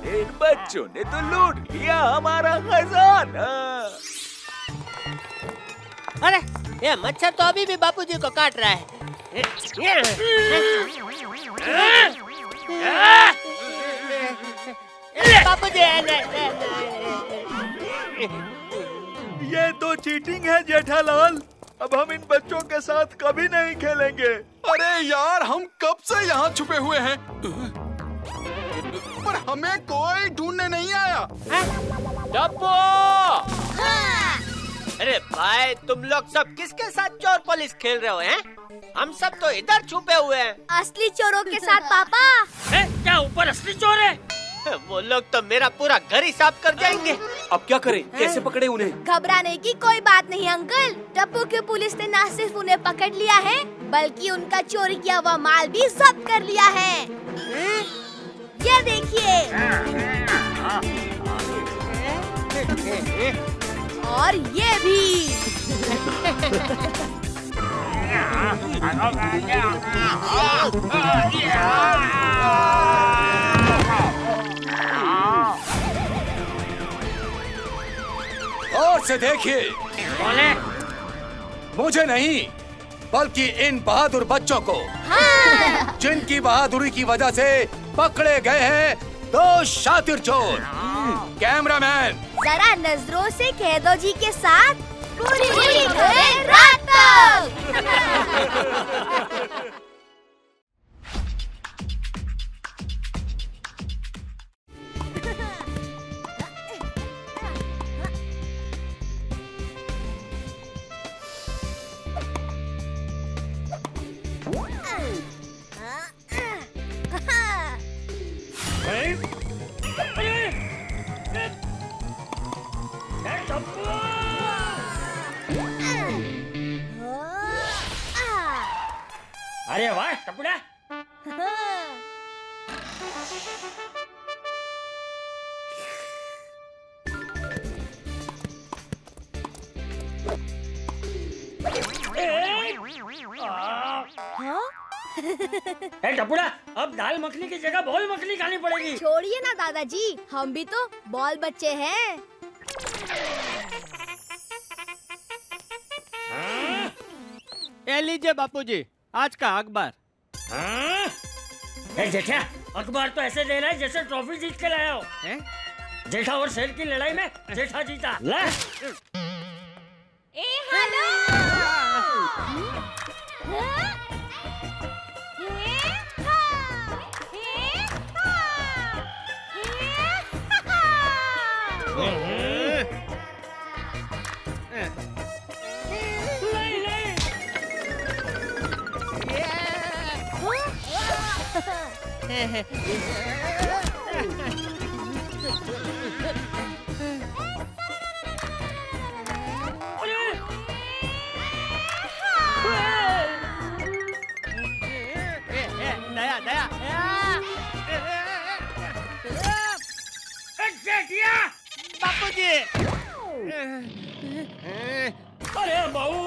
इन बच्चों ने तो लूट लिया हमारा खजाना। अरे ये मच्छर तो अभी भी बापूजी को काट रहा है। बापूजी ये तो चीटिंग है जेठालाल। अब हम इन बच्चों के साथ कभी नहीं खेलेंगे। अरे यार, हम कब से यहाँ छुपे हुए हैं, पर हमें कोई ढूंढने नहीं आया। डब्बू! अरे भाई, तुम लोग सब किसके साथ चोर पुलिस खेल रहे हो हैं? हम सब तो इधर छुपे हुए हैं। असली चोरों के साथ पापा। क्या ऊपर असली चोर है? वो लोग तो मेरा पूरा घर ही साफ कर जाएंगे। अब क्या करें, कैसे पकड़े उन्हें? घबराने की कोई बात नहीं अंकल। टप्पू की पुलिस ने न सिर्फ उन्हें पकड़ लिया है, बल्कि उनका चोरी किया हुआ माल भी जब्त कर लिया है। ये देखिए। और ये भी। और से देखिए, बोले मुझे नहीं बल्कि इन बहादुर बच्चों को, जिनकी बहादुरी की वजह से पकड़े गए हैं दो शातिर चोर। कैमरामैन जरा नजरों से कैदो जी के साथ पूरी देर रात तक। अरे वाह टपुड़ा, टपुड़ा, अब दाल मखनी की जगह बॉल मखनी खानी पड़ेगी। छोड़िए ना दादाजी, हम भी तो बॉल बच्चे हैं। ये लीजिए बापूजी, आज का अखबार। जेठा, अखबार तो ऐसे दे रहा है जैसे ट्रॉफी जीत के लाया हो। जेठा और शेर की लड़ाई में जेठा जीता। ले। दया दया बापूजी। अरे बहू,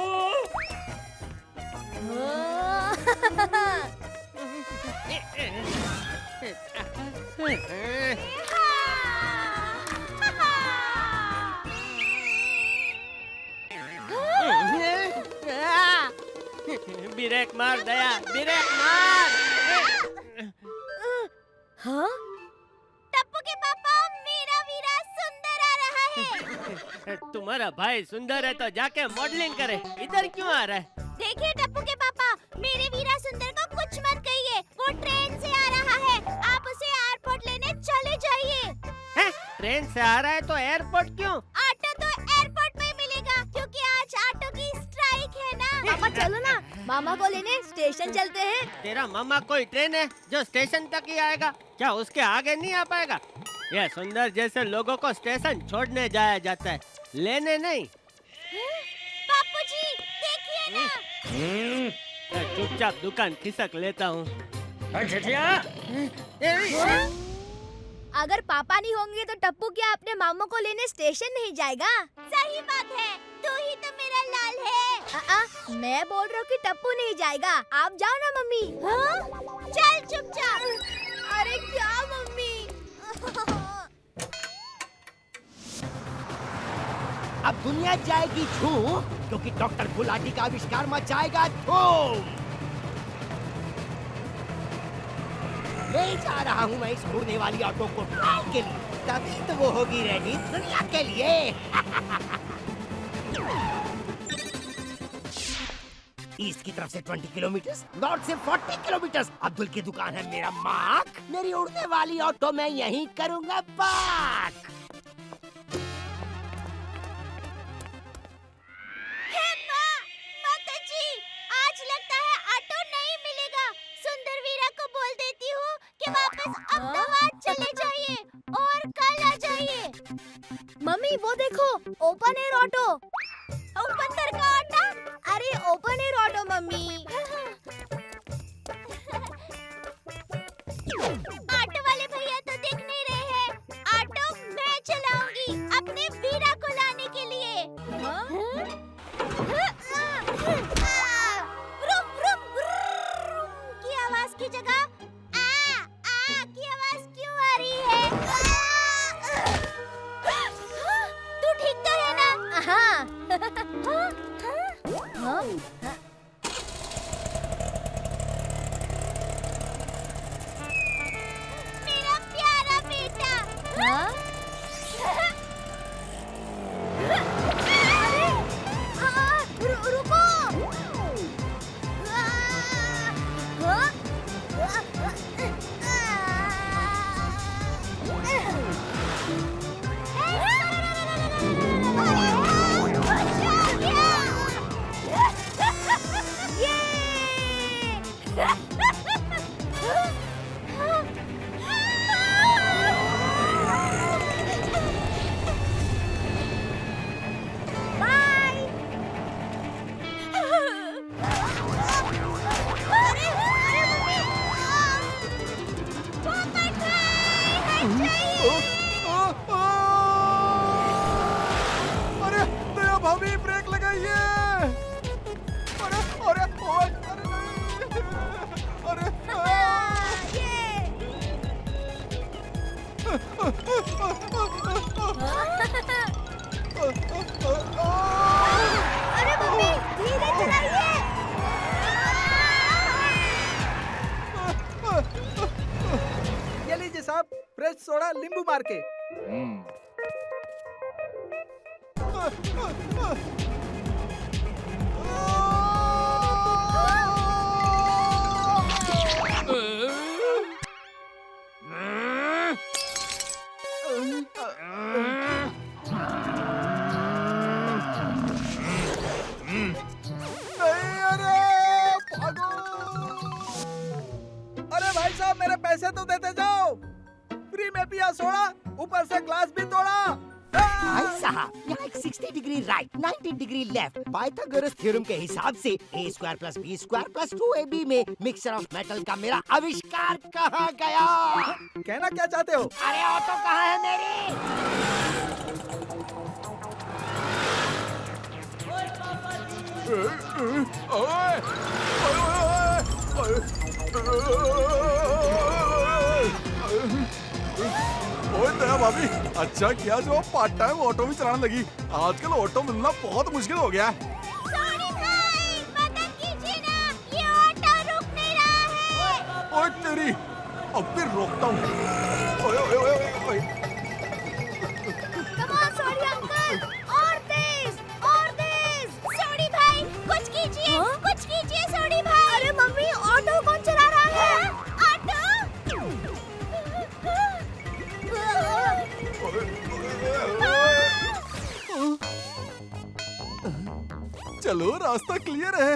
ब्रेक मार दया, ब्रेक मार। हाँ? टप्पू के पापा, मेरा वीरा सुंदर आ रहा है। तुम्हारा भाई सुंदर है तो जाके मॉडलिंग करे, इधर क्यों आ रहा है? देखिए टप्पू के पापा, मेरे वीरा सुंदर को कुछ मत कहिए, वो ट्रेन से आ रहा है, आप उसे एयरपोर्ट लेने चले जाइए। ट्रेन से आ रहा है तो एयरपोर्ट क्यों? ऑटो तो एयरपोर्ट में मिलेगा, क्योंकि आज ऑटो की स्ट्राइक है ना। पापा चलो ना, मामा को लेने स्टेशन चलते हैं। तेरा मामा कोई ट्रेन है जो स्टेशन तक ही आएगा? क्या उसके आगे नहीं आ पाएगा? यह सुंदर जैसे लोगों को स्टेशन छोड़ने जाया जाता है, लेने नहीं। बापूजी देखिए ना। चुपचाप दुकान खिसक लेता हूँ। अगर पापा नहीं होंगे तो टप्पू क्या अपने मामू को लेने स्टेशन नहीं जाएगा? सही बात है, तू ही तो मेरा लाल है। मैं बोल रहा हूँ कि टप्पू नहीं जाएगा, आप जाओ ना मम्मी। चल चुपचाप। अरे क्या मम्मी? अब दुनिया जाएगी झूम, क्योंकि डॉक्टर गुलाटी का आविष्कार मचाएगा धूम। ले जा रहा हूँ मैं इस उड़ने वाली ऑटो को ट्रायल के लिए, तभी तो वो होगी रेडी दुनिया के लिए। ईस्ट की तरफ से 20 किलोमीटर, नॉर्थ से 40 किलोमीटर। अब्दुल की दुकान है मेरा मार्क, मेरी उड़ने वाली ऑटो मैं यहीं करूँगा पार्क। आज लगता है ऑटो नहीं मिलेगा। सुंदर वीरा को बोल देती हूँ कि वापस अहमदाबाद चले जाइए और कल आ जाइए। मम्मी वो देखो, ओपन एयर ऑटो। बंदर का ऑटो? अरे open air auto mummy. Auto वाले भैया तो दिख नहीं रहे हैं। ऑटो मैं चलाऊंगी अपने वीरा को लाने के लिए। अरे दया भाभी ब्रेक लगाइए। अरे अरे ओए, अरे अरे मम्मी धीरे चलाइए। ये लीजिए साहब, फ्रेश सोडा नींबू मार के। अरे भाई साहब मेरे पैसे तो देते जाओ। फ्री में पिया सोडा, ऊपर से ग्लास भी तोड़ा। भाई साहब यहाँ एक 60 degree right 90 degree left Pythagoras theorem के हिसाब से a² + b² + 2ab में मिक्सचर ऑफ मेटल का मेरा आविष्कार कहाँ गया? कहना क्या चाहते हो? अरे ऑटो कहाँ है मेरी? ओए दया भाभी, अच्छा किया जो पार्ट टाइम ऑटो भी चलाने लगी। आजकल ऑटो मिलना बहुत मुश्किल हो गया है। सोनी भाई मदद कीजिए ना, ये ऑटो रुक नहीं रहा है। ओए तेरी, अब फिर रोकता हूँ। ओए ओए ओए ओए। Come on, सोनी अंकल, और तेज, और तेज। सोनी भाई कुछ कीजिए, कुछ कीजिए सोनी भाई। अरे मम्मी ऑटो कौन चला रहा है? ऑटो चलो रास्ता क्लियर है।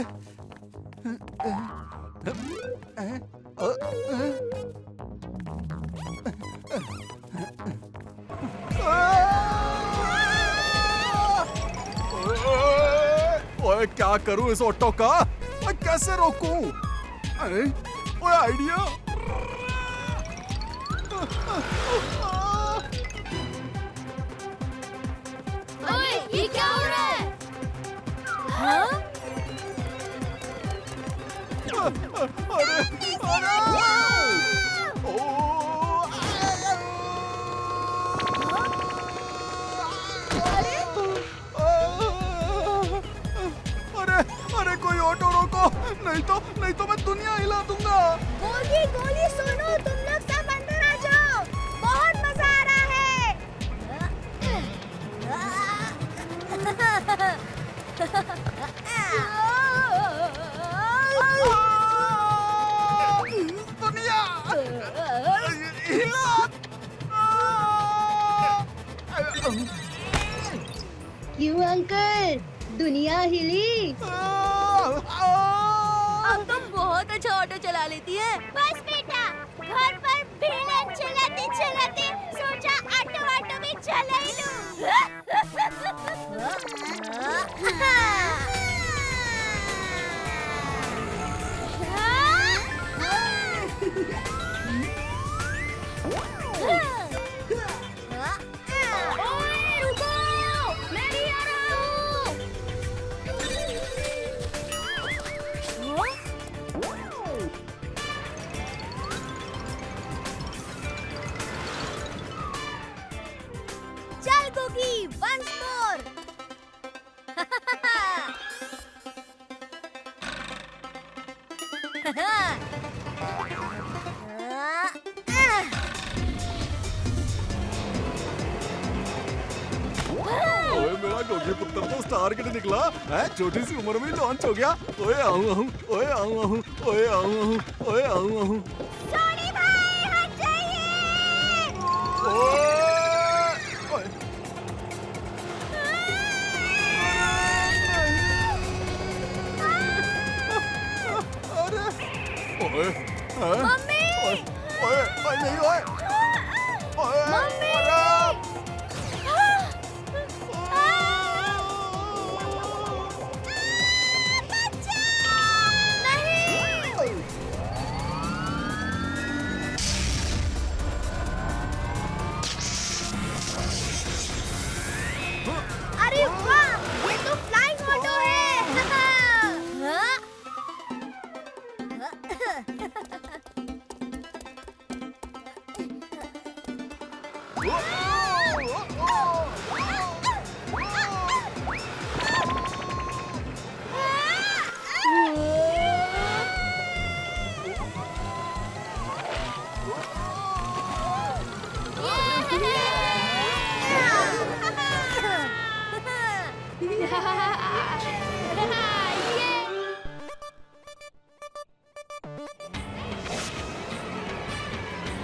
ओए क्या करूं इस ऑटो का? ओए कैसे रोकूं? अरे ओए आइडिया। ओए ये क्या हो रहा है? हाँ? अरे अरे अरे कोई ऑटो रोको, नहीं तो मैं दुनिया हिला दूंगा। गोली गोली सुनो, तुम लोग सब अंदर आ जाओ, बहुत मजा आ रहा दुनिया क्यों अंकल, दुनिया हिली? अब तुम बहुत अच्छा ऑटो चला लेती है। बस बेटा, घर पर विलन चलाते चलाते सोचा ऑटो भी चला ही ओए रुको, मैं भी आ रहा हूँ। चल गोगी, once more। ओए मेरा गोगी पुत्र तो स्टार के लिए निकला है, छोटी सी उम्र में लॉन्च हो गया। ओए आऊं ओए आऊं ओए आऊं ओए आऊं। सोनी भाई हट जाइए। अरे वाह, ये तो फ्लाइंग ऑटो है। हाँ?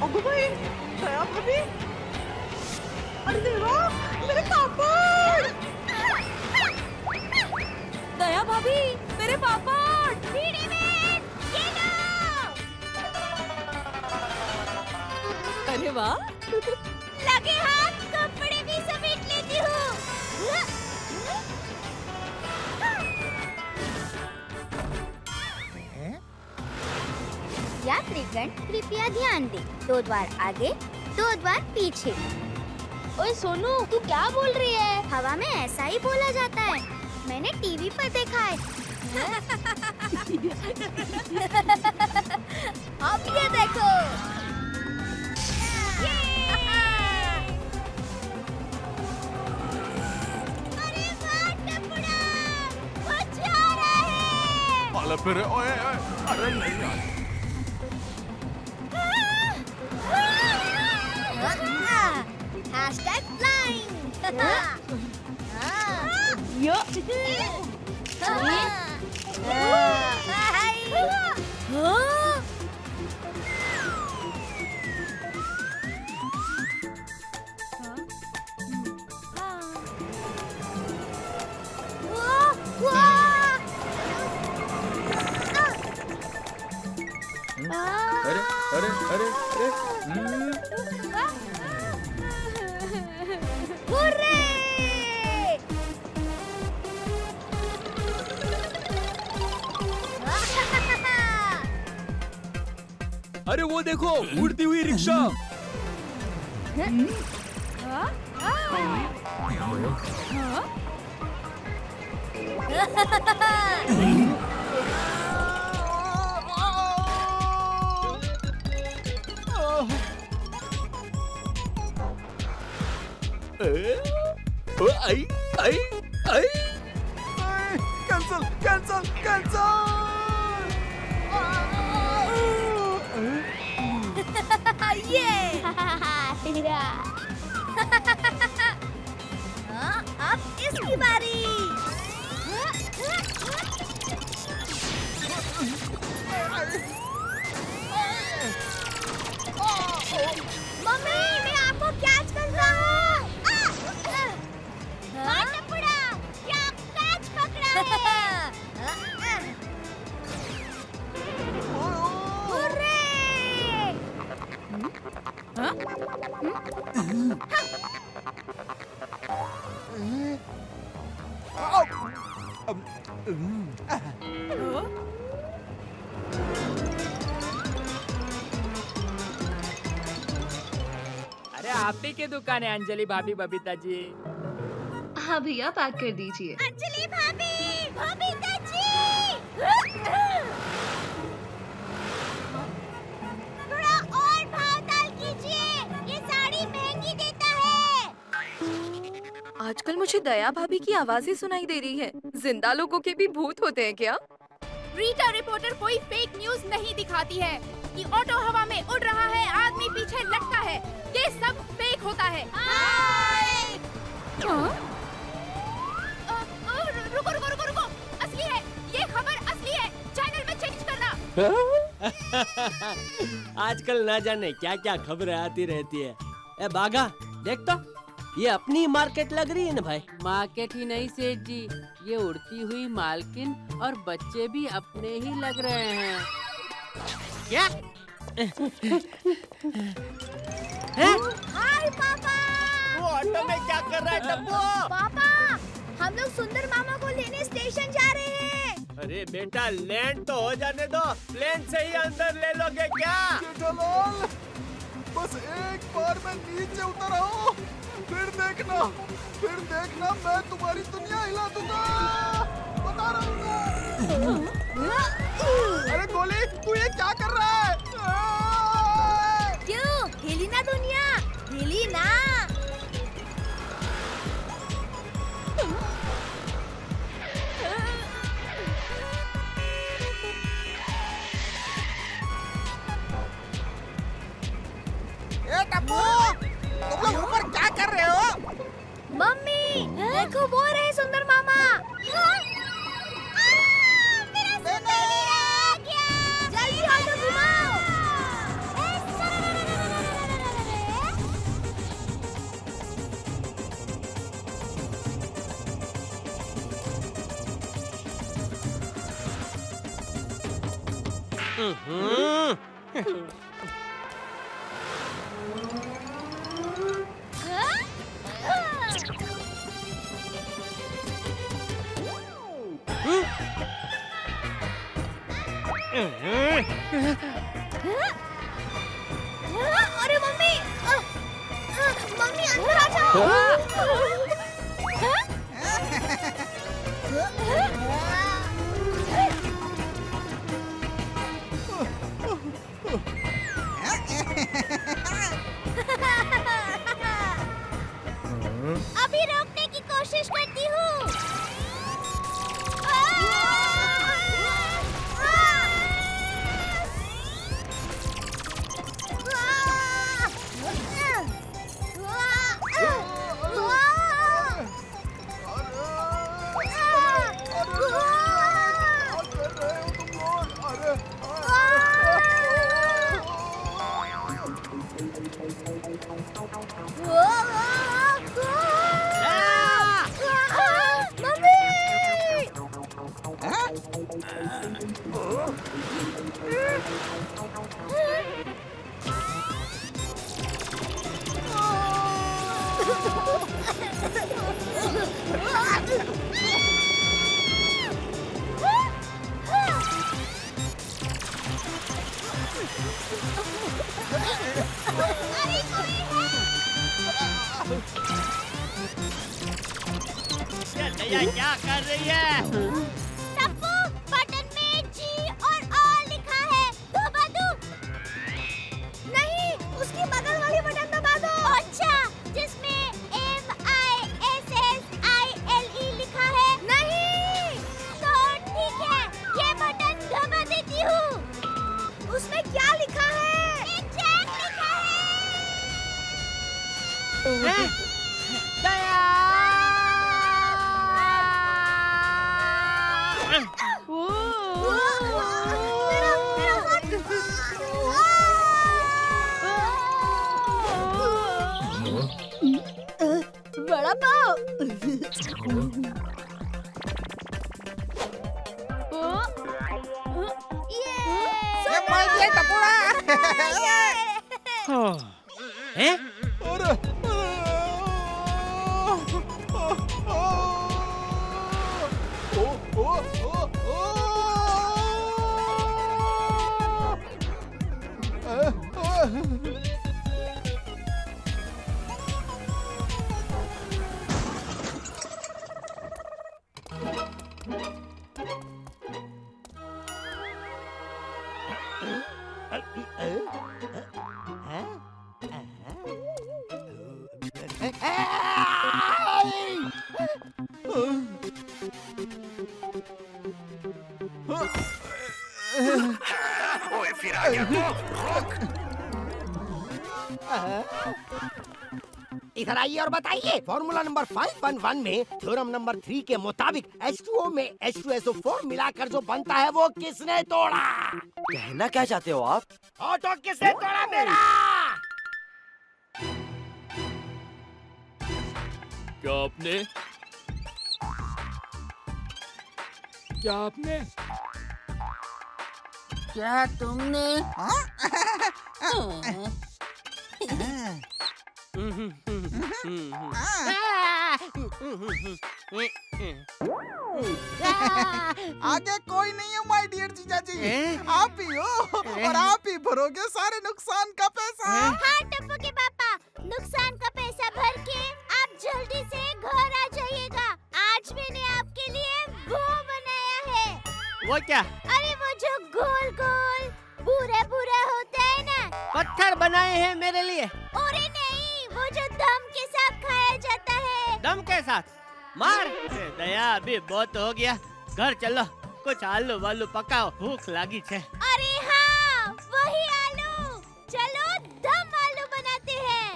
अगो भाई, दया भाभी, अरे देवा, मेरे पापड़! दया भाभी, मेरे पापड़! भीड़ी में, ये लो! अरे वाह! लगे हाथ कपड़े भी समेट लेती हूँ। यात्रीगण कृपया ध्यान दें। 2 द्वार आगे, 2 द्वार पीछे। ओए सोनू, तू क्या बोल रही है? हवा में ऐसा ही बोला जाता है, मैंने टीवी पर देखा है। अब ये देखो। अरे वाह टपुड़ा, मजा आ रहा है। अरे फिर ओए ओए, अरे नहीं यार। Hashtag flying. अरे अरे अरे अरे हुर्रे! अरे वो देखो, उड़ती हुई rickshaw. I I I cancel cancel cancel. ये अब इसकी बारी। मम्मी, मैं आपको कैच कर रहा हूँ। टपुड़ा, क्या कैच पकड़ा है? हुर्रे! अरे आप ही की दुकान है अंजलि भाभी बबीता जी। हाँ भैया, पैक कर दीजिए। अंजलि भाभी, बबीता जी! थोड़ा और भाव-ताल कीजिए, ये साड़ी महंगी देता है। आजकल मुझे दया भाभी की आवाजें सुनाई दे रही है। जिंदा लोगों के भी भूत होते हैं क्या? रीटा रिपोर्टर कोई फेक न्यूज नहीं दिखाती है कि ऑटो हवा में उड़ रहा है, आदमी पीछे लटका है। ये सब फेक होता है। रुको रुको रुको रुको, असली है, ये खबर असली है। चैनल में चेंज करना। आजकल ना जाने क्या क्या खबरें आती रहती है। ए बागा, देख तो, ये अपनी मार्केट लग रही है ना भाई। मार्केट ही नहीं सेठ जी, ये उड़ती हुई मालकिन और बच्चे भी अपने ही लग रहे हैं। क्या? हाय पापा! वो ऑटो में क्या कर रहा है टप्पू? पापा, हम लोग सुंदर मामा को लेने स्टेशन जा रहे हैं। अरे बेटा, लैंड तो हो जाने दो, प्लेन से ही अंदर ले लोगे क्या? जेठालाल, बस एक बार मैं नीचे उतर आऊं, फिर देखना मैं तुम्हारी दुनिया हिला दूंगा, बता रहा हूँ। अरे गोली, तू ये क्या कर रहा है? क्यों हिली ना दुनिया, हिली ना। ए टप्पू, तुम लोग ऊपर क्या कर रहे हो? मम्मी देखो वो रहे सुंदर मामा। जल्दी ऑटो घुमाओ। अरे मम्मी, मम्मी अंदर आ जाओ। अभी रोकने की कोशिश करती हूँ। क्या कर रही है? टप्पू, बटन में जी और R लिखा है, दबा दूं? नहीं, उसकी बगल वाली बटन दबा दो। अच्छा, जिसमें MISSILE लिखा है? नहीं। तो ठीक है, ये बटन दबा देती हूँ। उसमें क्या लिखा है? एग्जैक्ट लिखा है। बड़ा पाव। हैं? ओए फिर आ गया तो इधर आइए और बताइए, फॉर्मूला नंबर 511 में थ्योरम नंबर 3 के मुताबिक H2O में H2SO4 मिलाकर जो बनता है वो किसने तोड़ा? कहना क्या चाहते हो आप? ऑटो किसने तोड़ा मेरा? क्या आपने? क्या तुमने? आगे कोई नहीं है माय डियर जीजा जी, आप ही हो और आप ही भरोगे सारे नुकसान का पैसा। हाँ टप्पू के पापा, नुकसान का पैसा भर के आप वो क्या? अरे वो जो गोल गोल भूरा भूरा होता है ना। पत्थर बनाए हैं मेरे लिए? अरे नहीं, वो जो दम के साथ खाया जाता है। दम के साथ? मार! दया अभी बहुत हो गया, घर चलो, कुछ आलू वालू पकाओ, भूख लगी है। अरे हाँ, वही आलू, चलो दम आलू बनाते हैं।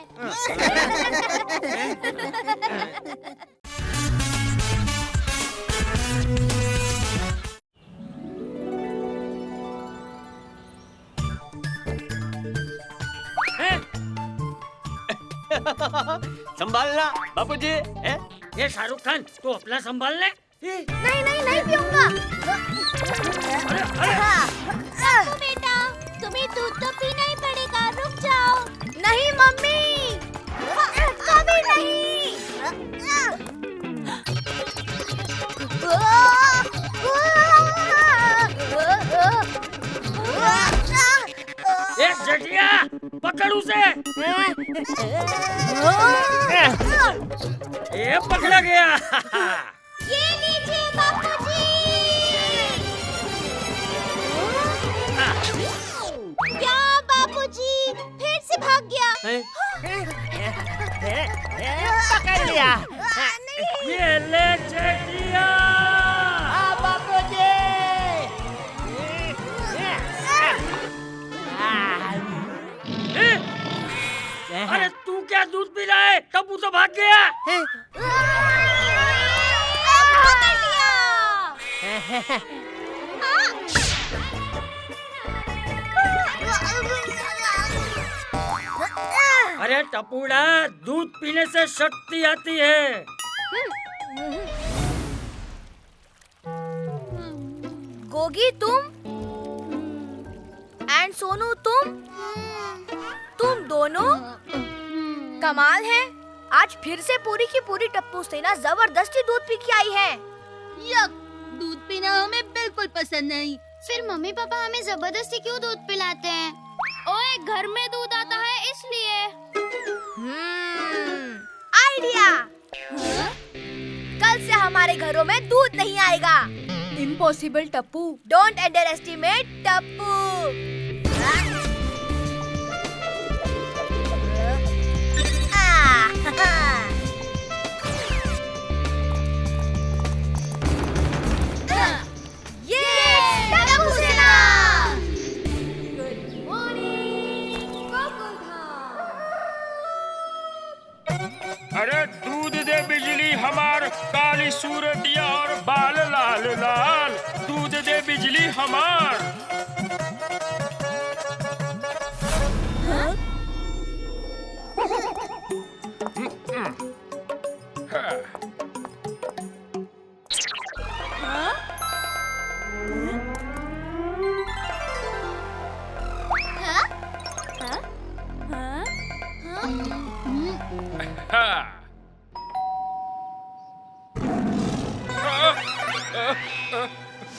संभालना बापूजी। ये शाहरुख खान, तू अपना संभाल ले। नहीं नहीं नहीं पीऊंगा। बेटा, तुम्हें दूध तो पीना ही पड़ेगा, रुक जाओ। नहीं मम्मी, कभी नहीं। ए जटिया, पकड़ उसे। ये पकड़ा गया। ये लीजिए बापूजी। क्या बापूजी फिर से भाग गया? पकड़ लिया। ये ले जटिया। बापूजी। अरे तू क्या दूध पी रहा है? टप्पू तो भाग गया। पकड़ लिया। अरे टपूड़ा, दूध पीने से शक्ति आती है। गोगी तुम एंड सोनू तुम दोनों कमाल है। आज फिर से पूरी की पूरी टप्पू सेना जबरदस्ती दूध पी के आई है। यक, दूध पीना हमें बिल्कुल पसंद नहीं। फिर मम्मी पापा हमें जबरदस्ती क्यों दूध पिलाते हैं? ओए, घर में दूध आता है इसलिए। आइडिया। कल से हमारे घरों में दूध नहीं आएगा। Impossible Tappu. Don't under estimate Tappu. अरे दूध दे बिजली हमार, काली सूरतिया और बाल लाल लाल, दूध दे बिजली हमार।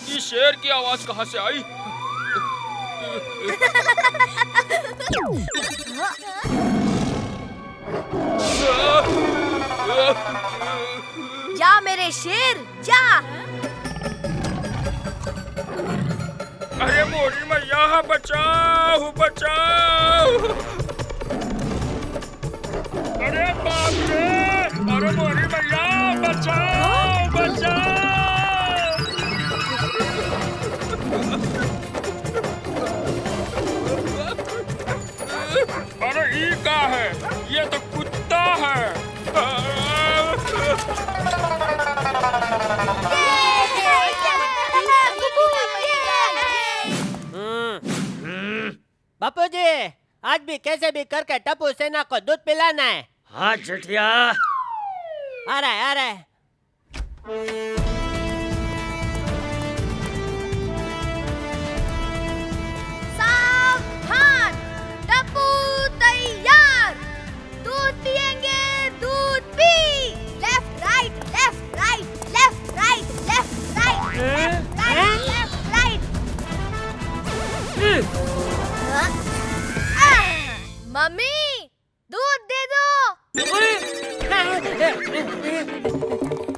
ये शेर की आवाज कहाँ से आई? जा मेरे शेर जा। अरे मोरी मैया, बचाओ बचाओ। अरे बाप रे, अरे मोरी मैया, बचाओ बचाओ। अरे ये क्या है? ये तो कुत्ता है। बापूजी, आज भी कैसे भी करके टप्पू सेना को दूध पिलाना है। हाँ जटिया। आ रहा है आ रहा है। सावधान, टप्पू तैयार। दूध पिएंगे, दूध P. Left right left right left right left right left right left right. Mummy, दूध दे दो।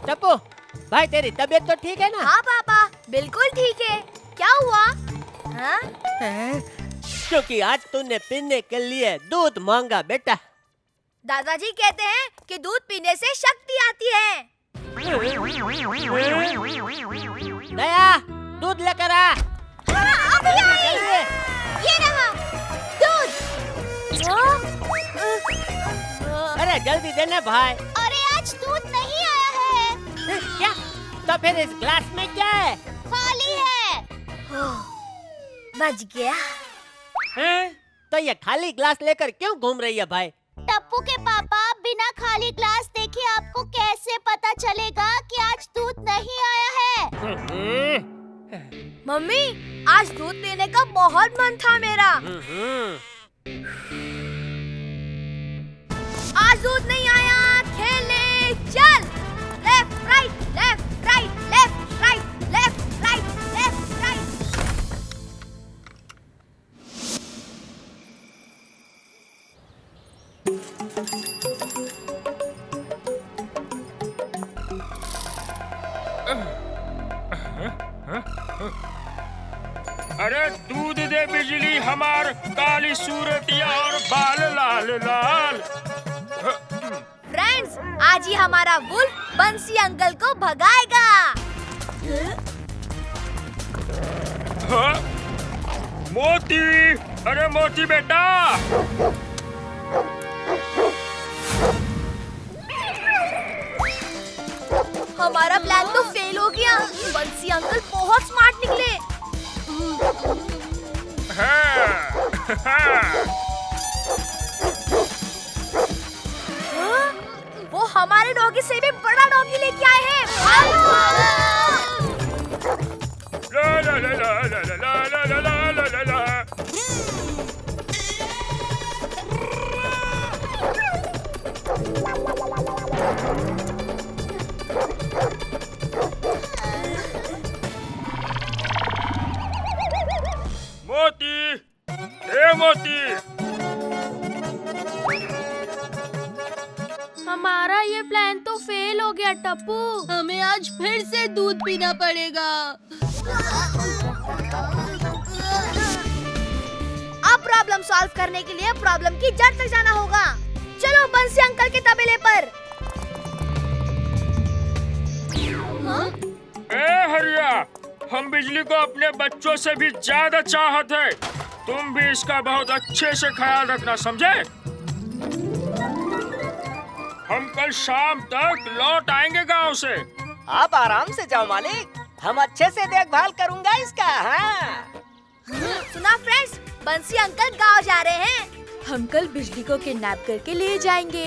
टप्पू, भाई तेरी तबीयत तो ठीक है ना? हाँ पापा, बिल्कुल ठीक है। क्या हुआ? हाँ? क्योंकि आज तूने पीने के लिए दूध मांगा बेटा। दादाजी कहते हैं कि दूध पीने से शक्ति आती है। दया, दूध लेकर आ। हाँ, अभी आई। ये रहा दूध। अरे जल्दी देना भाई। अरे आज दूध नहीं आया है। क्या? तो फिर इस ग्लास में क्या है? खाली है। बच गया। तो ये खाली ग्लास लेकर क्यों घूम रही है भाई? टप्पू के पापा, बिना खाली ग्लास देखे आपको कैसे पता चलेगा कि आज दूध नहीं आया है? मम्मी, आज दूध पीने का बहुत मन था मेरा। आज दूध नहीं आया, खेलने चल। Left right left right left right left right left right. अरे दूध दे बिजली हमार, काली सूरतिया और बाल लाल लाल। फ्रेंड्स, आज ही हमारा वुल्फ बंसी अंकल को भगाएगा। हाँ? मोती, अरे मोती बेटा। हमारा प्लान तो फेल हो गया। बंसी अंकल बहुत स्मार्ट निकले। वो हमारे डॉगी से भी बड़ा डॉगी लेके आए हैं। ला ला ला ला ला ला ला ला ला ला ला ला। मोती, ए मोती। हमारा ये प्लान तो फेल हो गया टप्पू। हमें आज फिर से दूध पीना पड़ेगा। अब प्रॉब्लम सॉल्व करने के लिए प्रॉब्लम की जड़ तक जाना होगा। चलो बंसी अंकल के तबेले पर। ए हरिया, हम बिजली को अपने बच्चों से भी ज्यादा चाहते हैं। तुम भी इसका बहुत अच्छे से ख्याल रखना, समझे? हम कल शाम तक लौट आएंगे गांव से। आप आराम से जाओ मालिक, हम अच्छे से देखभाल करूंगा इसका। हाँ। सुना फ्रेंड्स, बंसी अंकल गांव जा रहे हैं। हम कल बिजली को किडनैप करके ले जाएंगे।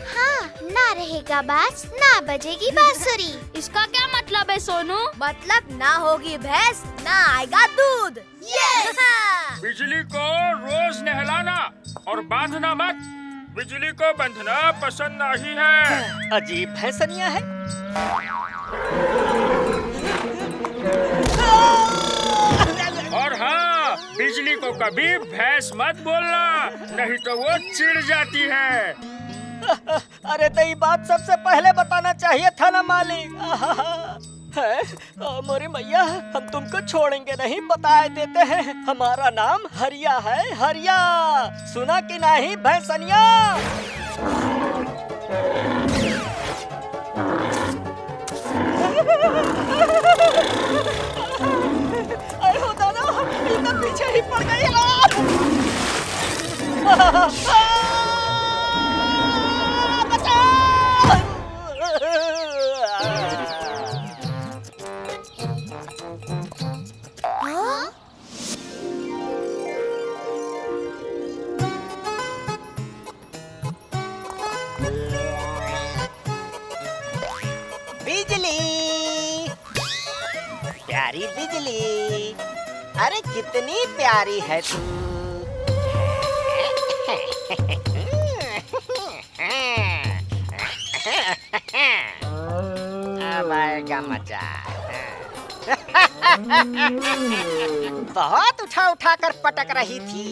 हाँ, ना रहेगा बाज, ना बजेगी बांसुरी। इसका क्या मतलब है सोनू? मतलब ना होगी भैंस, ना आएगा दूध। बिजली को रोज नहलाना और बांधना मत। बिजली को बंधना पसंद नहीं है। अजीब भैंसनिया है। और हाँ, बिजली को कभी भैंस मत बोलना, नहीं तो वो चिढ़ जाती है। अरे तो ये बात सबसे पहले बताना चाहिए था ना मालिक। है मोरी मैया, हम तुमको छोड़ेंगे नहीं, बता देते हैं। हमारा नाम हरिया है, हरिया। सुना कि नहीं भैंसनिया? अरे हो दादा, ये तो पीछे ही पड़ गई। बिजली, प्यारी बिजली, अरे कितनी प्यारी है तू। अब आएगा मजा। बहुत उठा उठा कर पटक रही थी,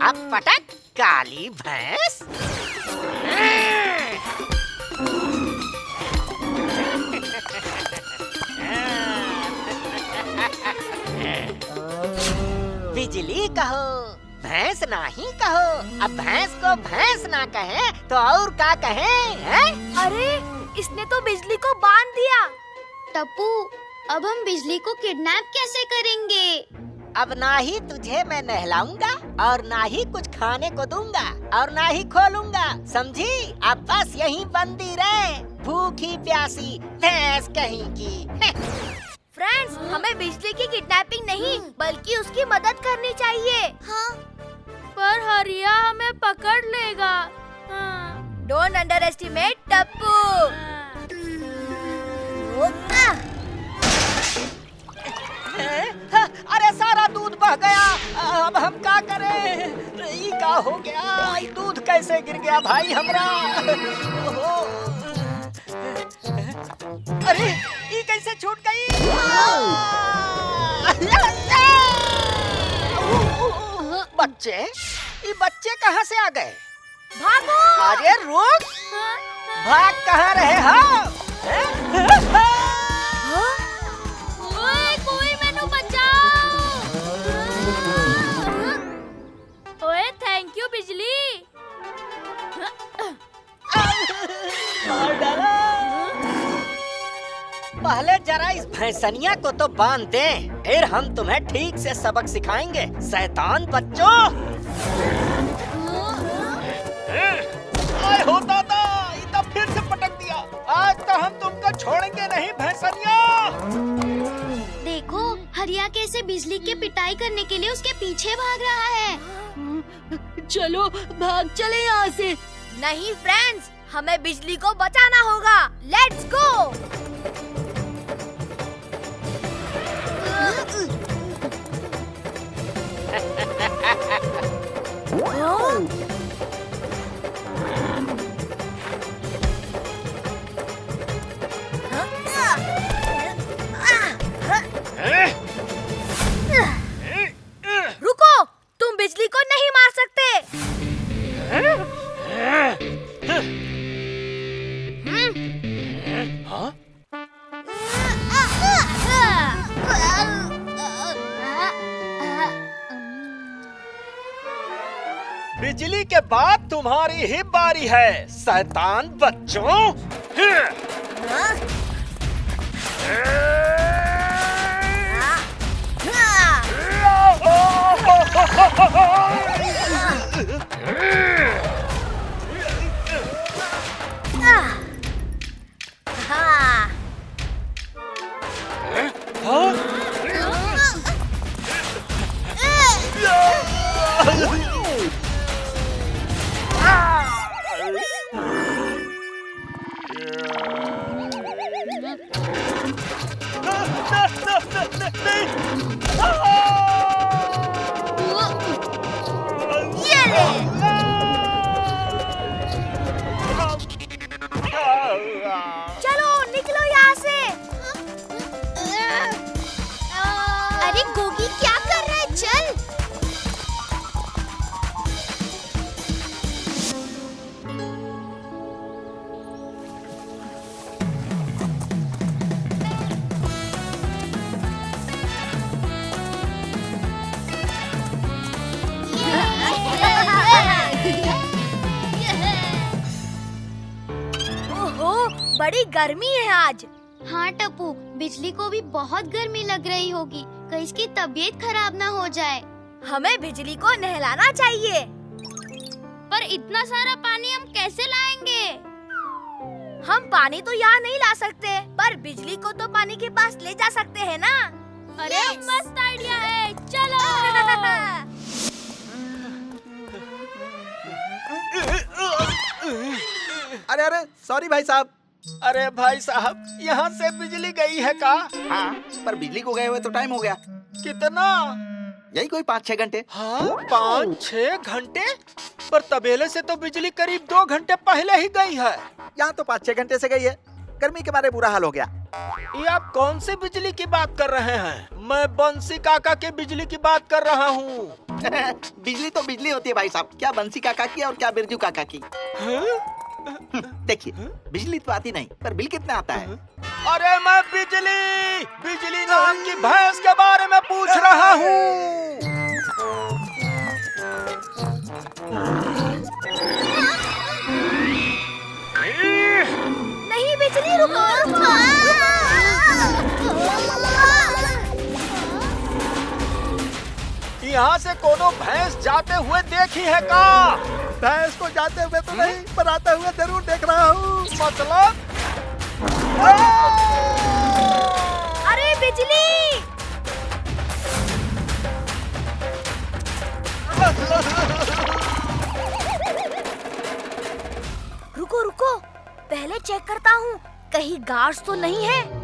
अब पटक काली भैंस। इतना ही कहो। अब भैंस को भैंस ना कहे तो और क्या कहे हैं? अरे इसने तो बिजली को बांध दिया। टप्पू, अब हम बिजली को किडनैप कैसे करेंगे? अब ना ही तुझे मैं नहलाऊंगा और ना ही कुछ खाने को दूंगा और ना ही खोलूंगा, समझी? अब बस यहीं बंदी रहे, भूखी प्यासी भैंस कहीं की। फ्रेंड्स, हमें बिजली की किडनैपिंग नहीं बल्कि उसकी मदद करनी चाहिए। हाँ। पर हरिया हमें पकड़ लेगा। Don't under estimate Tappu. अरे सारा दूध बह गया, अब हम क्या करें? ये क्या हो गया? ये दूध कैसे गिर गया भाई हमरा? अरे ये कैसे छूट गई? बच्चे, ये बच्चे कहाँ से आ गए? भागो! अरे रुक! भाग कहाँ रहे हम? ओए, कोई मैनू बचाओ! ओए, थैंक यू बिजली। मार डाला। पहले जरा इस भैंसनिया को तो बांध दें, फिर हम तुम्हें ठीक से सबक सिखाएंगे, शैतान बच्चों। आए हो दादा, ये तो फिर से पटक दिया। आज तो हम तुमको छोड़ेंगे नहीं भैंसनिया। देखो, हरिया कैसे बिजली की पिटाई करने के लिए उसके पीछे भाग रहा है। चलो भाग चले यहाँ से। नहीं फ्रेंड्स, हमें बिजली को बचाना होगा। Let's go. रुको, तुम बिजली को नहीं मार सकते। हाँ? बिजली के बाद तुम्हारी ही बारी है, शैतान बच्चों। चलो निकलो यहाँ से। अरे गोगी क्या कर रहा है? चल। बड़ी गर्मी है आज। हाँ टप्पू, बिजली को भी बहुत गर्मी लग रही होगी, कहीं इसकी तबीयत खराब ना हो जाए। हमें बिजली को नहलाना चाहिए। पर इतना सारा पानी हम कैसे लाएंगे? हम पानी तो यहाँ नहीं ला सकते, पर बिजली को तो पानी के पास ले जा सकते हैं ना। अरे मस्त आइडिया है, चलो। अरे अरे सॉरी भाई साहब। अरे भाई साहब, यहाँ से बिजली गई है का? हाँ, पर बिजली को गए हुए तो टाइम हो गया। कितना? यही कोई 5-6 घंटे। हाँ, 5-6 घंटे? पर तबेले से तो बिजली करीब 2 घंटे पहले ही गई है। यहाँ तो 5-6 घंटे से गई है। गर्मी के मारे बुरा हाल हो गया। ये आप कौन सी बिजली की बात कर रहे हैं? मैं बंसी काका के बिजली की बात कर रहा हूँ। बिजली तो बिजली होती है भाई साहब, क्या बंसी काका की और क्या बिरजू काका की। देखिए, बिजली तो आती नहीं, पर बिल कितना आता है? अरे मैं बिजली नाम की भैंस के बारे में पूछ रहा हूँ। नहीं बिजली, रुको रुको। यहाँ से कोनो भैंस जाते हुए देखी है का? भैंस को जाते हुए तो नहीं, पर आते हुए जरूर देख रहा हूँ। मतलब? अरे बिजली! रुको रुको, पहले चेक करता हूँ कहीं गार्ड्स तो नहीं है।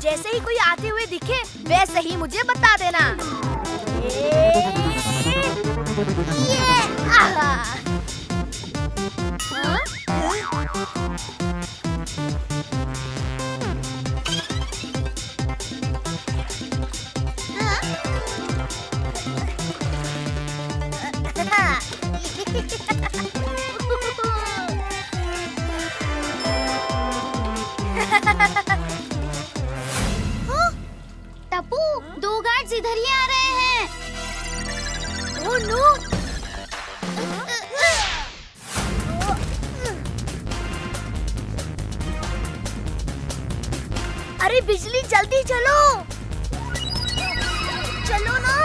जैसे ही कोई आते हुए दिखे वैसे ही मुझे बता देना। टप्पू, 2 गार्ड्स इधर ही आ रहे हैं। Oh no! अरे बिजली, जल्दी चलो, चलो ना।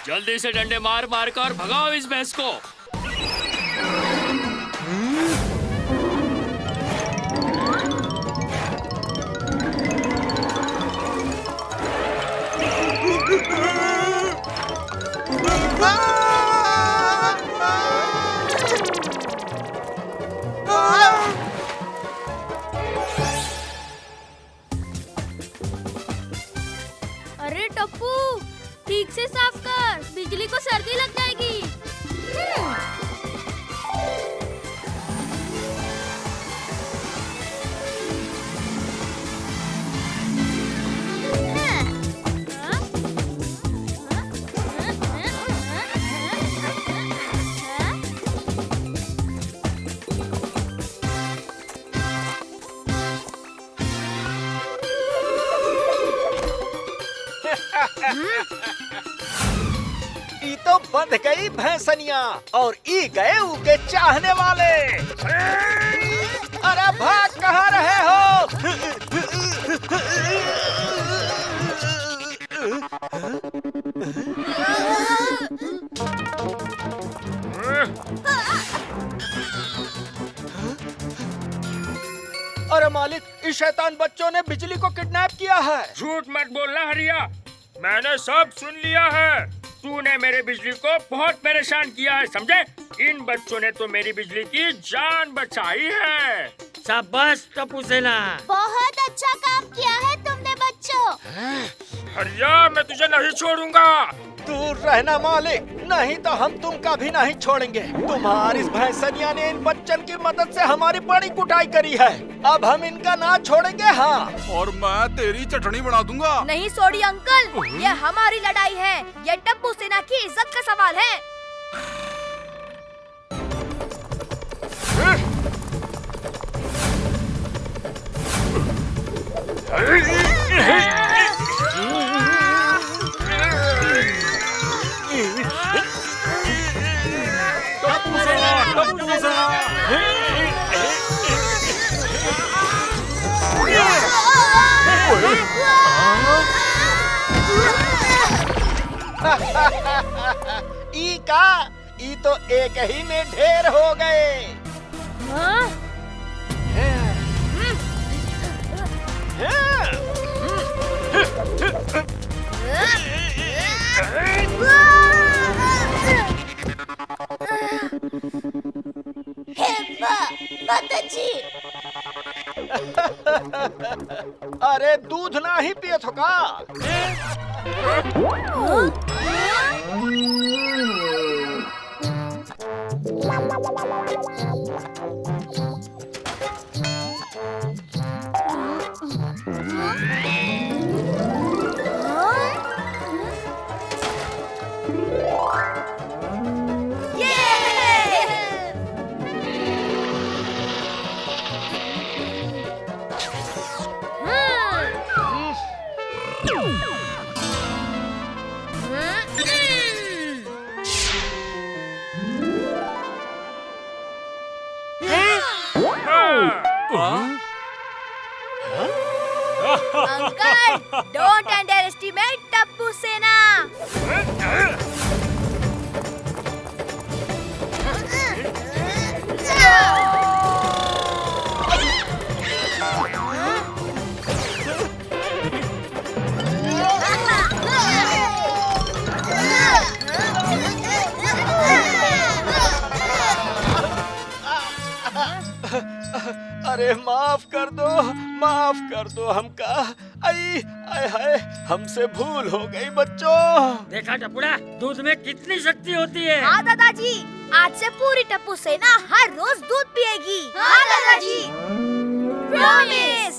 जल्दी से डंडे मार मार कर भगाओ इस भैंस को। अरे टप्पू, ठीक से साफ कर, बिजली को सर्दी लग जाएगी। ई तो बंध गई भैंसनिया और ई गए उनके चाहने वाले। अरे भाग कहाँ रहे हो? अरे मालिक, इस शैतान बच्चों ने बिजली को किडनैप किया है। झूठ मत बोलना हरिया, मैंने सब सुन लिया है। तूने मेरे बिजली को बहुत परेशान किया है, समझे? इन बच्चों ने तो मेरी बिजली की जान बचाई है। शाबाश टप्पू सेना। बहुत अच्छा काम किया है तुमने बच्चों। हरिया, मैं तुझे नहीं छोड़ूंगा। दूर रहना मालिक, नहीं तो हम तुम कभी नहीं छोड़ेंगे। तुम्हारी इस भैंसनिया ने इन बच्चन की मदद से हमारी बड़ी कुटाई करी है। अब हम इनका ना छोड़ेंगे। हाँ, और मैं तेरी चटनी बना दूंगा। नहीं सोडी अंकल, ये हमारी लड़ाई है। ये टप्पू सेना की इज्जत का सवाल है। ई का, ई तो एक ही में ढेर हो गए। हाँ? अरे दूध ना ही पिए थो का? Uncle, don't under estimate Tappu सेना। अरे माफ कर दो हमका। आई आय हाय, हमसे भूल हो गई बच्चों। देखा टपुड़ा, दूध में कितनी शक्ति होती है। हाँ दादाजी, आज से पूरी टप्पू सेना हर रोज दूध पिएगी। हाँ दादाजी, प्रॉमिस।